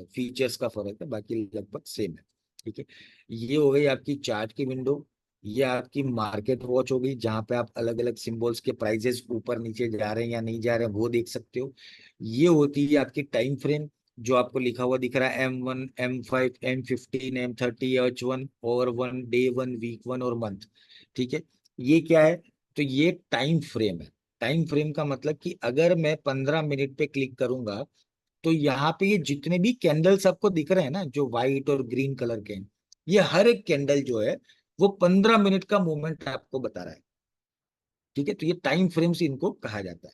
फीचर्स का फर्क है, बाकी लगभग सेम है। ठीक है, ये हो गई आपकी चार्ट की विंडो। ये आपकी मार्केट वॉच हो गई जहां पे आप अलग अलग सिंबल्स के प्राइजेस ऊपर नीचे जा रहे हैं या नहीं जा रहे हैं वो देख सकते हो। ये होती है आपकी टाइम फ्रेम, जो आपको लिखा हुआ दिख रहा है M1 M5 M15 M30 H1 और 1 डे 1 वीक 1 और मंथ। ठीक है, ये क्या है, तो ये टाइम फ्रेम है। टाइम फ्रेम का मतलब कि अगर मैं 15 मिनट पे क्लिक करूंगा तो यहाँ पे ये जितने भी कैंडल्स आपको दिख रहे हैं ना, जो व्हाइट और ग्रीन कलर के हैं, ये हर एक कैंडल जो है वो 15 मिनट का मूवमेंट आपको बता रहा है। ठीक है, तो ये टाइम फ्रेम से इनको कहा जाता है।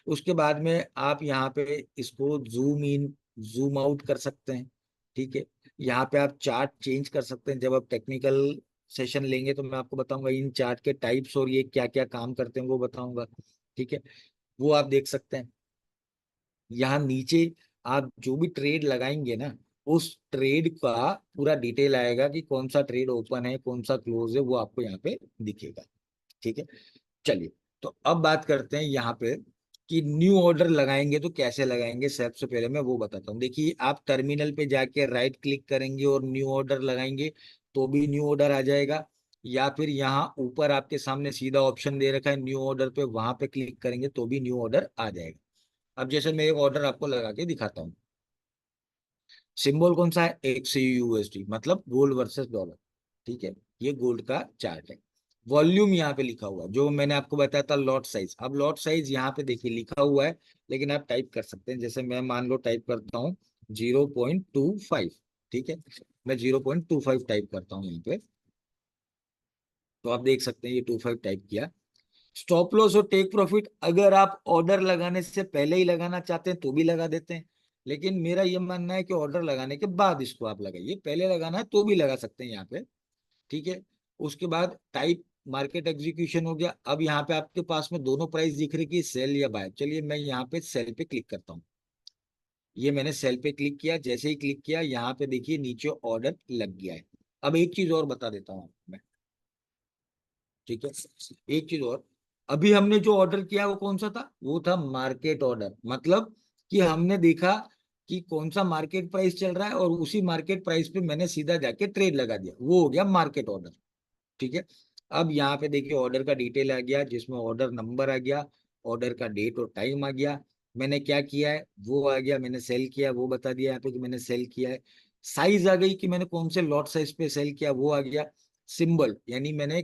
उसके बाद में आप यहाँ पे इसको जूम इन जूम आउट कर सकते हैं। ठीक है, यहाँ पे आप चार्ट चेंज कर सकते हैं। जब आप टेक्निकल सेशन लेंगे तो मैं आपको बताऊंगा इन चार्ट के टाइप्स और ये क्या क्या काम करते हैं वो बताऊंगा। ठीक है, वो आप देख सकते हैं। यहाँ नीचे आप जो भी ट्रेड लगाएंगे ना उस ट्रेड का पूरा डिटेल आएगा कि कौन सा ट्रेड ओपन है, कौन सा क्लोज है, वो आपको यहाँ पे दिखेगा। ठीक है, चलिए, तो अब बात करते हैं यहाँ पे कि न्यू ऑर्डर लगाएंगे तो कैसे लगाएंगे। सबसे पहले मैं वो बताता हूँ। देखिए, आप टर्मिनल पे जाके राइट क्लिक करेंगे और न्यू ऑर्डर लगाएंगे तो भी न्यू ऑर्डर आ जाएगा, या फिर यहाँ ऊपर आपके सामने सीधा ऑप्शन दे रखा है न्यू ऑर्डर पे, वहां पे क्लिक करेंगे तो भी न्यू ऑर्डर आ जाएगा। अब जैसे मैं एक ऑर्डर आपको लगा के दिखाता हूँ। सिंबल कौन सा है? XAUUSD, मतलब गोल्ड वर्सेस डॉलर। ठीक है, ये गोल्ड का चार्ट है। वॉल्यूम यहाँ पे लिखा हुआ है, जो मैंने आपको बताया था लॉट साइज। अब लॉट साइज यहाँ पे देखिए लिखा हुआ है, लेकिन आप टाइप कर सकते हैं। जैसे मैं मान लो टाइप करता हूँ 0.25। ठीक है, मैं 0.25 टाइप करता हूँ यहाँ पे, तो आप देख सकते हैं ये 25 टाइप किया। स्टॉप लॉस और टेक प्रॉफिट अगर आप ऑर्डर लगाने से पहले ही लगाना चाहते हैं तो भी लगा देते हैं, लेकिन मेरा ये मानना है कि ऑर्डर लगाने के बाद इसको आप लगाइए। पहले लगाना है तो भी लगा सकते हैं यहाँ पे। ठीक है, उसके बाद टाइप मार्केट एग्जीक्यूशन हो गया। अब यहाँ पे आपके पास में दोनों प्राइस दिख रही कि सेल या बाय। चलिए मैं यहाँ पे सेल पे क्लिक करता हूँ। ये मैंने सेल पे क्लिक किया, जैसे ही क्लिक किया यहाँ पे देखिए नीचे ऑर्डर लग गया है। अब एक चीज और बता देता हूँ आपको मैं। ठीक है, एक चीज और, अभी हमने जो ऑर्डर किया वो कौन सा था? वो था मार्केट ऑर्डर। मतलब कि हमने देखा कि कौन सा मार्केट प्राइस चल रहा है और उसी मार्केट प्राइस पे मैंने सीधा जाके ट्रेड लगा दिया, वो हो गया मार्केट ऑर्डर। ठीक है, अब यहाँ पे देखिए ऑर्डर का डिटेल आ गया, जिसमें ऑर्डर नंबर आ गया, ऑर्डर का डेट और टाइम आ गया, मैंने क्या किया है वो आ गया, मैंने सेल किया वो बता दिया यहाँ पे कि मैंने सेल किया है। साइज आ गई कि मैंने कौन से लॉट साइज पे सेल किया वो आ गया। सिंबल यानी मैंने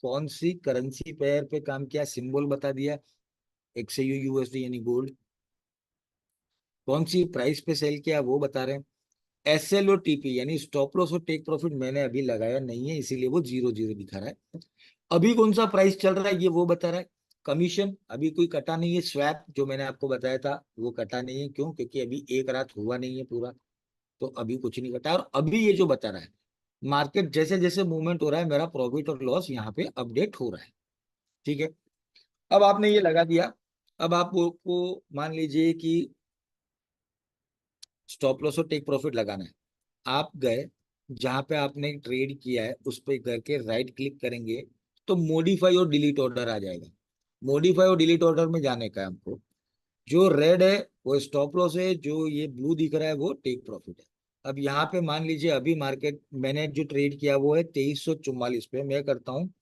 कौन सी करेंसी पेयर पे काम किया, सिंबल बता दिया। XAUUSD यानी गोल्ड। कौन सी प्राइस पे सेल किया वो बता रहे हैं। SL और TP यानी स्टॉप लॉस और टेक प्रॉफिट मैंने अभी लगाया नहीं है, इसीलिए वो 0 0 दिखा रहा है। अभी कौन सा प्राइस चल रहा है ये वो बता रहा है। कमीशन अभी कोई कटा नहीं है। स्वैप जो मैंने आपको बताया था वो कटा नहीं है, क्यों? क्योंकि अभी एक रात हुआ नहीं है पूरा, तो अभी कुछ नहीं कटा। और अभी ये जो बता रहा है, मार्केट जैसे जैसे मूवमेंट हो रहा है मेरा प्रॉफिट और लॉस यहाँ पे अपडेट हो रहा है। ठीक है, अब आपने ये लगा दिया। अब आपको मान लीजिए कि स्टॉप लॉस और टेक प्रॉफिट लगाना है। आप गए जहां पे आपने ट्रेड किया है उस पे करके राइट क्लिक करेंगे तो मॉडिफाई और डिलीट ऑर्डर आ जाएगा। मॉडिफाई और डिलीट ऑर्डर में जाने का है हमको। जो रेड है वो स्टॉप लॉस है, जो ये ब्लू दिख रहा है वो टेक प्रॉफिट है। अब यहाँ पे मान लीजिए अभी मार्केट मैंने जो ट्रेड किया वो है 2344 पे, मैं करता हूँ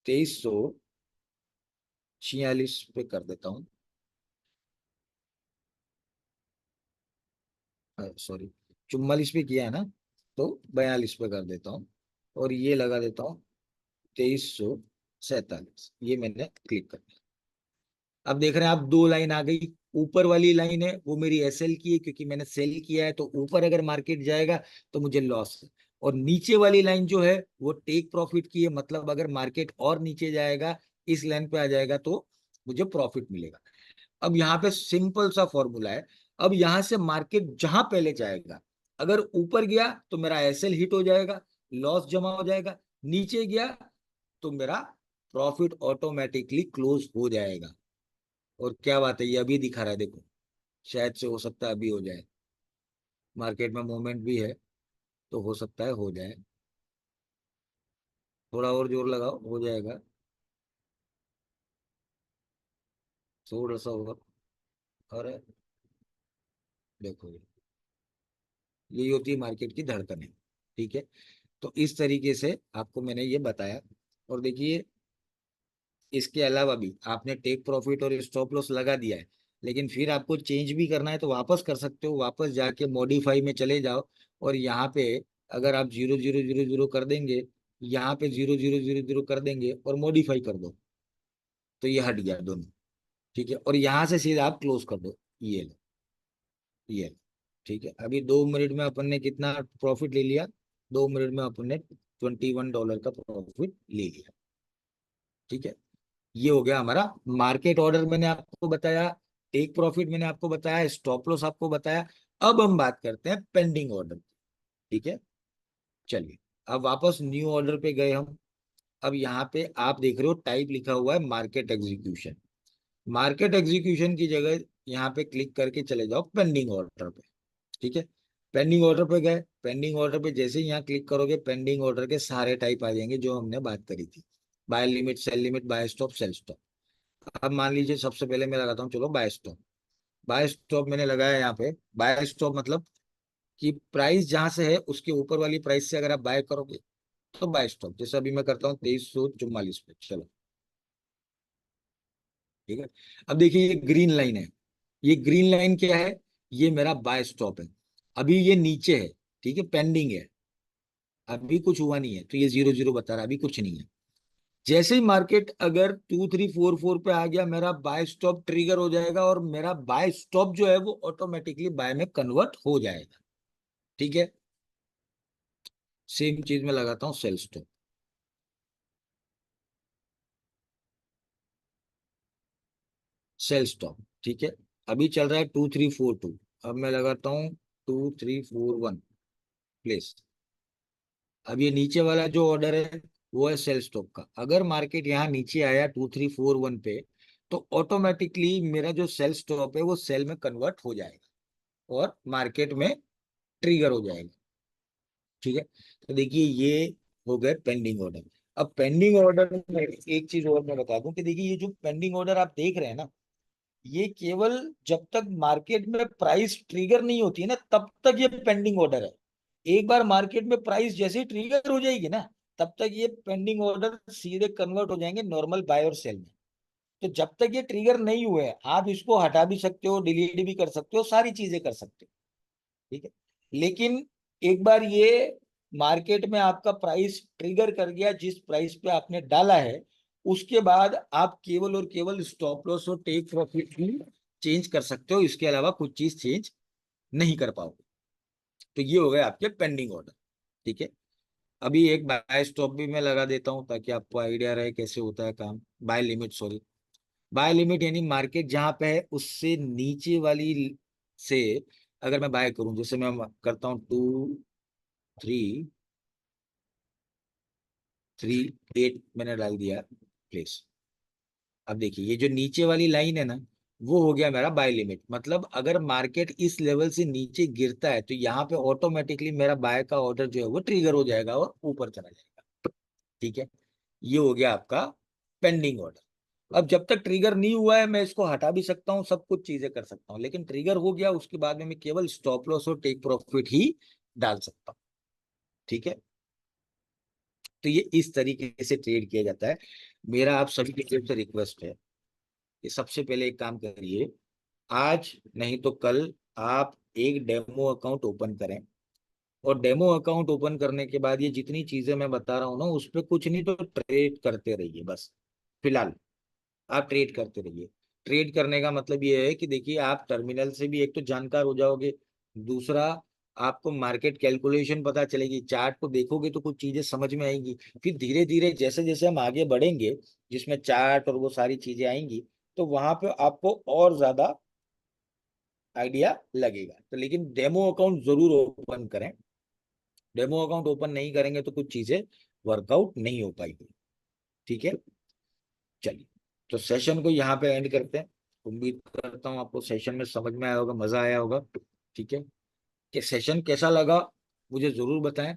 2346 पे कर देता हूँ। सॉरी, 44 पे किया है ना, तो 42 पे कर देता हूँ और ये लगा देता हूँ 2347। ये मैंने क्लिक कर दिया। अब देख रहे हैं आप दो लाइन आ गई। ऊपर वाली लाइन है वो मेरी SL की है, क्योंकि मैंने सेल किया है, तो ऊपर अगर मार्केट जाएगा तो मुझे लॉस है। और नीचे वाली लाइन जो है वो टेक प्रॉफिट की है, मतलब अगर मार्केट और नीचे जाएगा, इस लाइन पे आ जाएगा तो मुझे प्रॉफिट मिलेगा। अब यहाँ पे सिंपल सा फॉर्मूला है। अब यहाँ से मार्केट जहां पहले जाएगा, अगर ऊपर गया तो मेरा SL हिट हो जाएगा, लॉस जमा हो जाएगा। नीचे गया तो मेरा प्रॉफिट ऑटोमेटिकली क्लोज हो जाएगा। और क्या बात है, ये अभी दिखा रहा है देखो, शायद से हो सकता है अभी हो जाए। मार्केट में मूवमेंट भी है तो हो सकता है हो जाए। थोड़ा और जोर लगाओ, हो जाएगा। थोड़ा सा और। अरे देखो, यही होती है मार्केट की धड़कन है। ठीक है, तो इस तरीके से आपको मैंने ये बताया। और देखिए, इसके अलावा भी आपने टेक प्रॉफिट और स्टॉप लॉस लगा दिया है, लेकिन फिर आपको चेंज भी करना है तो वापस कर सकते हो। वापस जाके मॉडिफाई में चले जाओ और यहाँ पे अगर आप 0 0 0 0 कर देंगे, यहाँ पे 0 0 0 0 कर देंगे और मॉडिफाई कर दो तो ये हट गया दोनों। ठीक है, और यहाँ से सीधा आप क्लोज कर दो। ये लो, ये लो। ठीक है, अभी 2 मिनट में अपन ने कितना प्रॉफिट ले लिया? 2 मिनट में अपन ने $21 का प्रॉफिट ले लिया। ठीक है, ये हो गया हमारा मार्केट ऑर्डर मैंने आपको बताया, टेक प्रॉफिट मैंने आपको बताया, स्टॉप लॉस आपको बताया। अब हम बात करते हैं पेंडिंग ऑर्डर। ठीक है, चलिए, अब वापस न्यू ऑर्डर पे गए हम। अब यहाँ पे आप देख रहे हो टाइप लिखा हुआ है मार्केट एग्जीक्यूशन। मार्केट एग्जीक्यूशन की जगह यहाँ पे क्लिक करके चले जाओ पेंडिंग ऑर्डर पे। ठीक है, पेंडिंग ऑर्डर पे गए, पेंडिंग ऑर्डर पे जैसे ही यहाँ क्लिक करोगे पेंडिंग ऑर्डर के सारे टाइप आ जाएंगे जो हमने बात करी थी। Buy limit, sell limit, buy stop, sell stop. अब मान लीजिए सबसे पहले मैं लगाता हूँ, चलो बाय स्टॉप। बाय स्टॉप मैंने लगाया यहाँ पे। बाय स्टॉप मतलब कि प्राइस जहां से है उसके ऊपर वाली प्राइस से अगर आप बाय करोगे तो बाय स्टॉप। जैसे अभी मैं करता हूँ 2344 पे, चलो ठीक है। अब देखिए ये ग्रीन लाइन है, ये ग्रीन लाइन क्या है, ये मेरा बाय स्टॉप है। अभी ये नीचे है, ठीक है, पेंडिंग है, अभी कुछ हुआ नहीं है, तो ये 00 बता रहा है, अभी कुछ नहीं है। जैसे ही मार्केट अगर 2344 पे आ गया, मेरा बाय स्टॉप ट्रिगर हो जाएगा और मेरा बाय स्टॉप जो है वो ऑटोमेटिकली बाय में कन्वर्ट हो जाएगा। ठीक है, सेम चीज में लगाता हूँ सेल स्टॉप। सेल स्टॉप, ठीक है। अभी चल रहा है 2342, अब मैं लगाता हूँ 2341 प्लेस। अब ये नीचे वाला जो ऑर्डर है वो है सेल स्टॉप का। अगर मार्केट यहाँ नीचे आया 2341 पे, तो ऑटोमेटिकली मेरा जो सेल स्टॉप है वो सेल में कन्वर्ट हो जाएगा और मार्केट में ट्रिगर हो जाएगा। ठीक है, तो देखिए ये हो गए पेंडिंग ऑर्डर। अब पेंडिंग ऑर्डर में एक चीज और मैं बता दूं कि देखिए ये जो पेंडिंग ऑर्डर आप देख रहे हैं ना, ये केवल जब तक मार्केट में प्राइस ट्रिगर नहीं होती है ना तब तक ये पेंडिंग ऑर्डर है। एक बार मार्केट में प्राइस जैसे ही ट्रिगर हो जाएगी ना, तब तक ये पेंडिंग ऑर्डर सीधे कन्वर्ट हो जाएंगे नॉर्मल बाय और सेल में। तो जब तक ये ट्रिगर नहीं हुए हैं, आप इसको हटा भी सकते हो, डिलीट भी कर सकते हो, सारी चीजें कर सकते हो। ठीक है, लेकिन एक बार ये मार्केट में आपका प्राइस ट्रिगर कर गया जिस प्राइस पे आपने डाला है, उसके बाद आप केवल और केवल स्टॉप लॉस और टेक प्रॉफिट ही चेंज कर सकते हो, इसके अलावा कुछ चीज चेंज नहीं कर पाओगे। तो ये हो गए आपके पेंडिंग ऑर्डर। ठीक है, अभी एक बाय स्टॉप भी मैं लगा देता हूं ताकि आपको आइडिया रहे कैसे होता है काम। Buy limit, sorry, buy limit यानी मार्केट जहां पे है उससे नीचे वाली से अगर मैं बाय करूं, जैसे मैं करता हूं 2338 मैंने डाल दिया प्लेस। अब देखिए ये जो नीचे वाली लाइन है ना, वो हो गया मेरा बाय लिमिट। मतलब अगर मार्केट इस लेवल से नीचे गिरता है तो यहाँ पे ऑटोमेटिकली मेरा बाय का ऑर्डर जो है वो ट्रिगर हो जाएगा और ऊपर चला जाएगा। ठीक है, ये हो गया आपका पेंडिंग ऑर्डर। अब जब तक ट्रिगर नहीं हुआ है मैं इसको हटा भी सकता हूँ, सब कुछ चीजें कर सकता हूँ, लेकिन ट्रिगर हो गया उसके बाद में मैं केवल स्टॉप लॉस और टेक प्रॉफिट ही डाल सकता हूँ। ठीक है, तो ये इस तरीके से ट्रेड किया जाता है। मेरा आप सभी की तरफ से रिक्वेस्ट है कि सबसे पहले एक काम करिए, आज नहीं तो कल आप एक डेमो अकाउंट ओपन करें। और डेमो अकाउंट ओपन करने के बाद ये जितनी चीजें मैं बता रहा हूँ ना उस पर कुछ नहीं तो ट्रेड करते रहिए बस। फिलहाल आप ट्रेड करते रहिए। ट्रेड करने का मतलब ये है कि देखिए आप टर्मिनल से भी एक तो जानकार हो जाओगे, दूसरा आपको मार्केट कैलकुलेशन पता चलेगी, चार्ट को देखोगे तो कुछ चीजें समझ में आएंगी। फिर धीरे धीरे जैसे जैसे हम आगे बढ़ेंगे जिसमें चार्ट और वो सारी चीजें आएंगी, तो वहां पे आपको और ज्यादा आइडिया लगेगा। तो लेकिन डेमो अकाउंट जरूर ओपन करें। डेमो अकाउंट ओपन नहीं करेंगे तो कुछ चीजें वर्कआउट नहीं हो पाएगी। ठीक है, चलिए, तो सेशन को यहाँ पे एंड करते हैं। उम्मीद करता हूँ आपको सेशन में समझ में आया होगा, मजा आया होगा। ठीक है, कि सेशन कैसा लगा मुझे जरूर बताएं।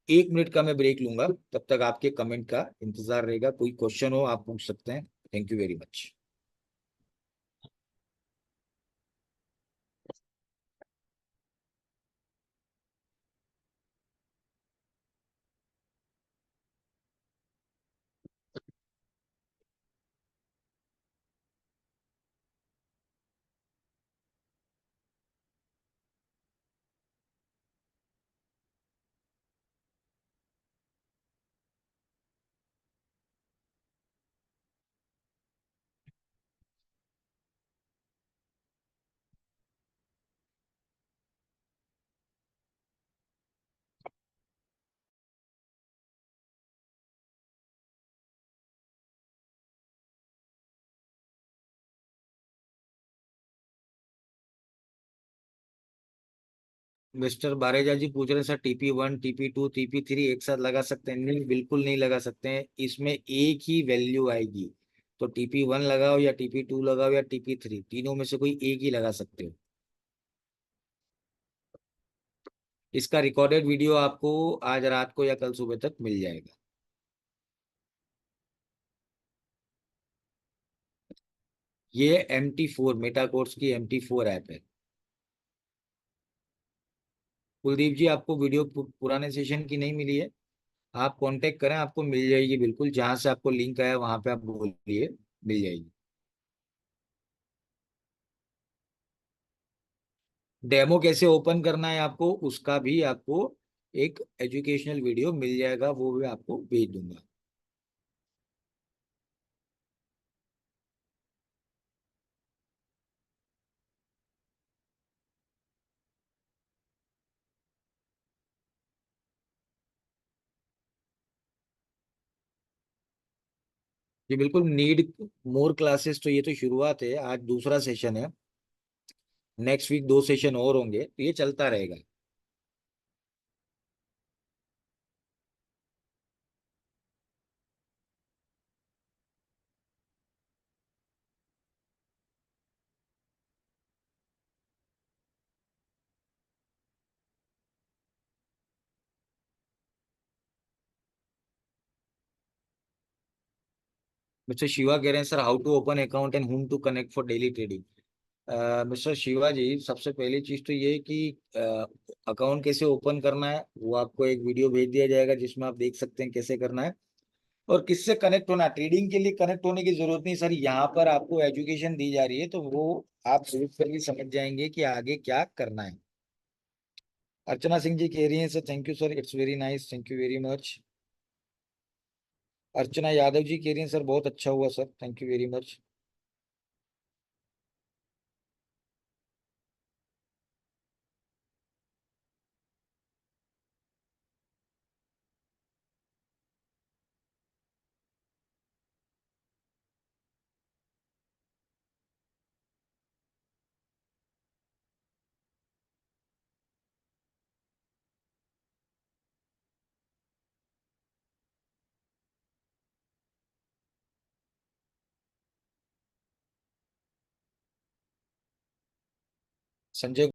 1 मिनट का मैं ब्रेक लूंगा, तब तक आपके कमेंट का इंतजार रहेगा। कोई क्वेश्चन हो आप पूछ सकते हैं। Thank you very much. Mister Bareja ji पूछ रहे हैं सर TP1 TP2 TP3 एक साथ लगा सकते हैं? नहीं, बिल्कुल नहीं लगा सकते हैं। इसमें एक ही वैल्यू आएगी। तो TP1 लगाओ या TP2 लगाओ या TP3, तीनों में से कोई एक ही लगा सकते हो। इसका रिकॉर्डेड वीडियो आपको आज रात को या कल सुबह तक मिल जाएगा। ये MT4 मेटा कोर्स की MT4 ऐप है। कुलदीप जी, आपको वीडियो पुराने सेशन की नहीं मिली है? आप कांटेक्ट करें, आपको मिल जाएगी बिल्कुल, जहां से आपको लिंक आया वहां पे आप बोलिए, मिल जाएगी। डेमो कैसे ओपन करना है आपको, उसका भी आपको एक एजुकेशनल वीडियो मिल जाएगा, वो भी आपको भेज दूंगा। जी बिल्कुल, नीड मोर क्लासेस, तो ये तो शुरुआत है, आज दूसरा सेशन है। नेक्स्ट वीक 2 सेशन और होंगे, तो ये चलता रहेगा। मिस्टर शिवा कह रहे हैं sir, how to open account and whom to connect for daily trading. Mister Shiva ji, सबसे पहली चीज तो ये है कि अकाउंट कैसे ओपन करना है वो आपको एक वीडियो भेज दिया जाएगा, जिसमें आप देख सकते हैं कैसे करना है। और किससे कनेक्ट होना है, ट्रेडिंग के लिए कनेक्ट होने की जरूरत नहीं सर, यहाँ पर आपको एजुकेशन दी जा रही है, तो वो आप देख कर भी समझ जाएंगे कि आगे क्या करना है। अर्चना सिंह जी कह रही हैं sir, thank you sir, it's very nice, thank you very much. Archana Yadav ji कह रही हैं सर, बहुत अच्छा हुआ sir, thank you very much. Sanjay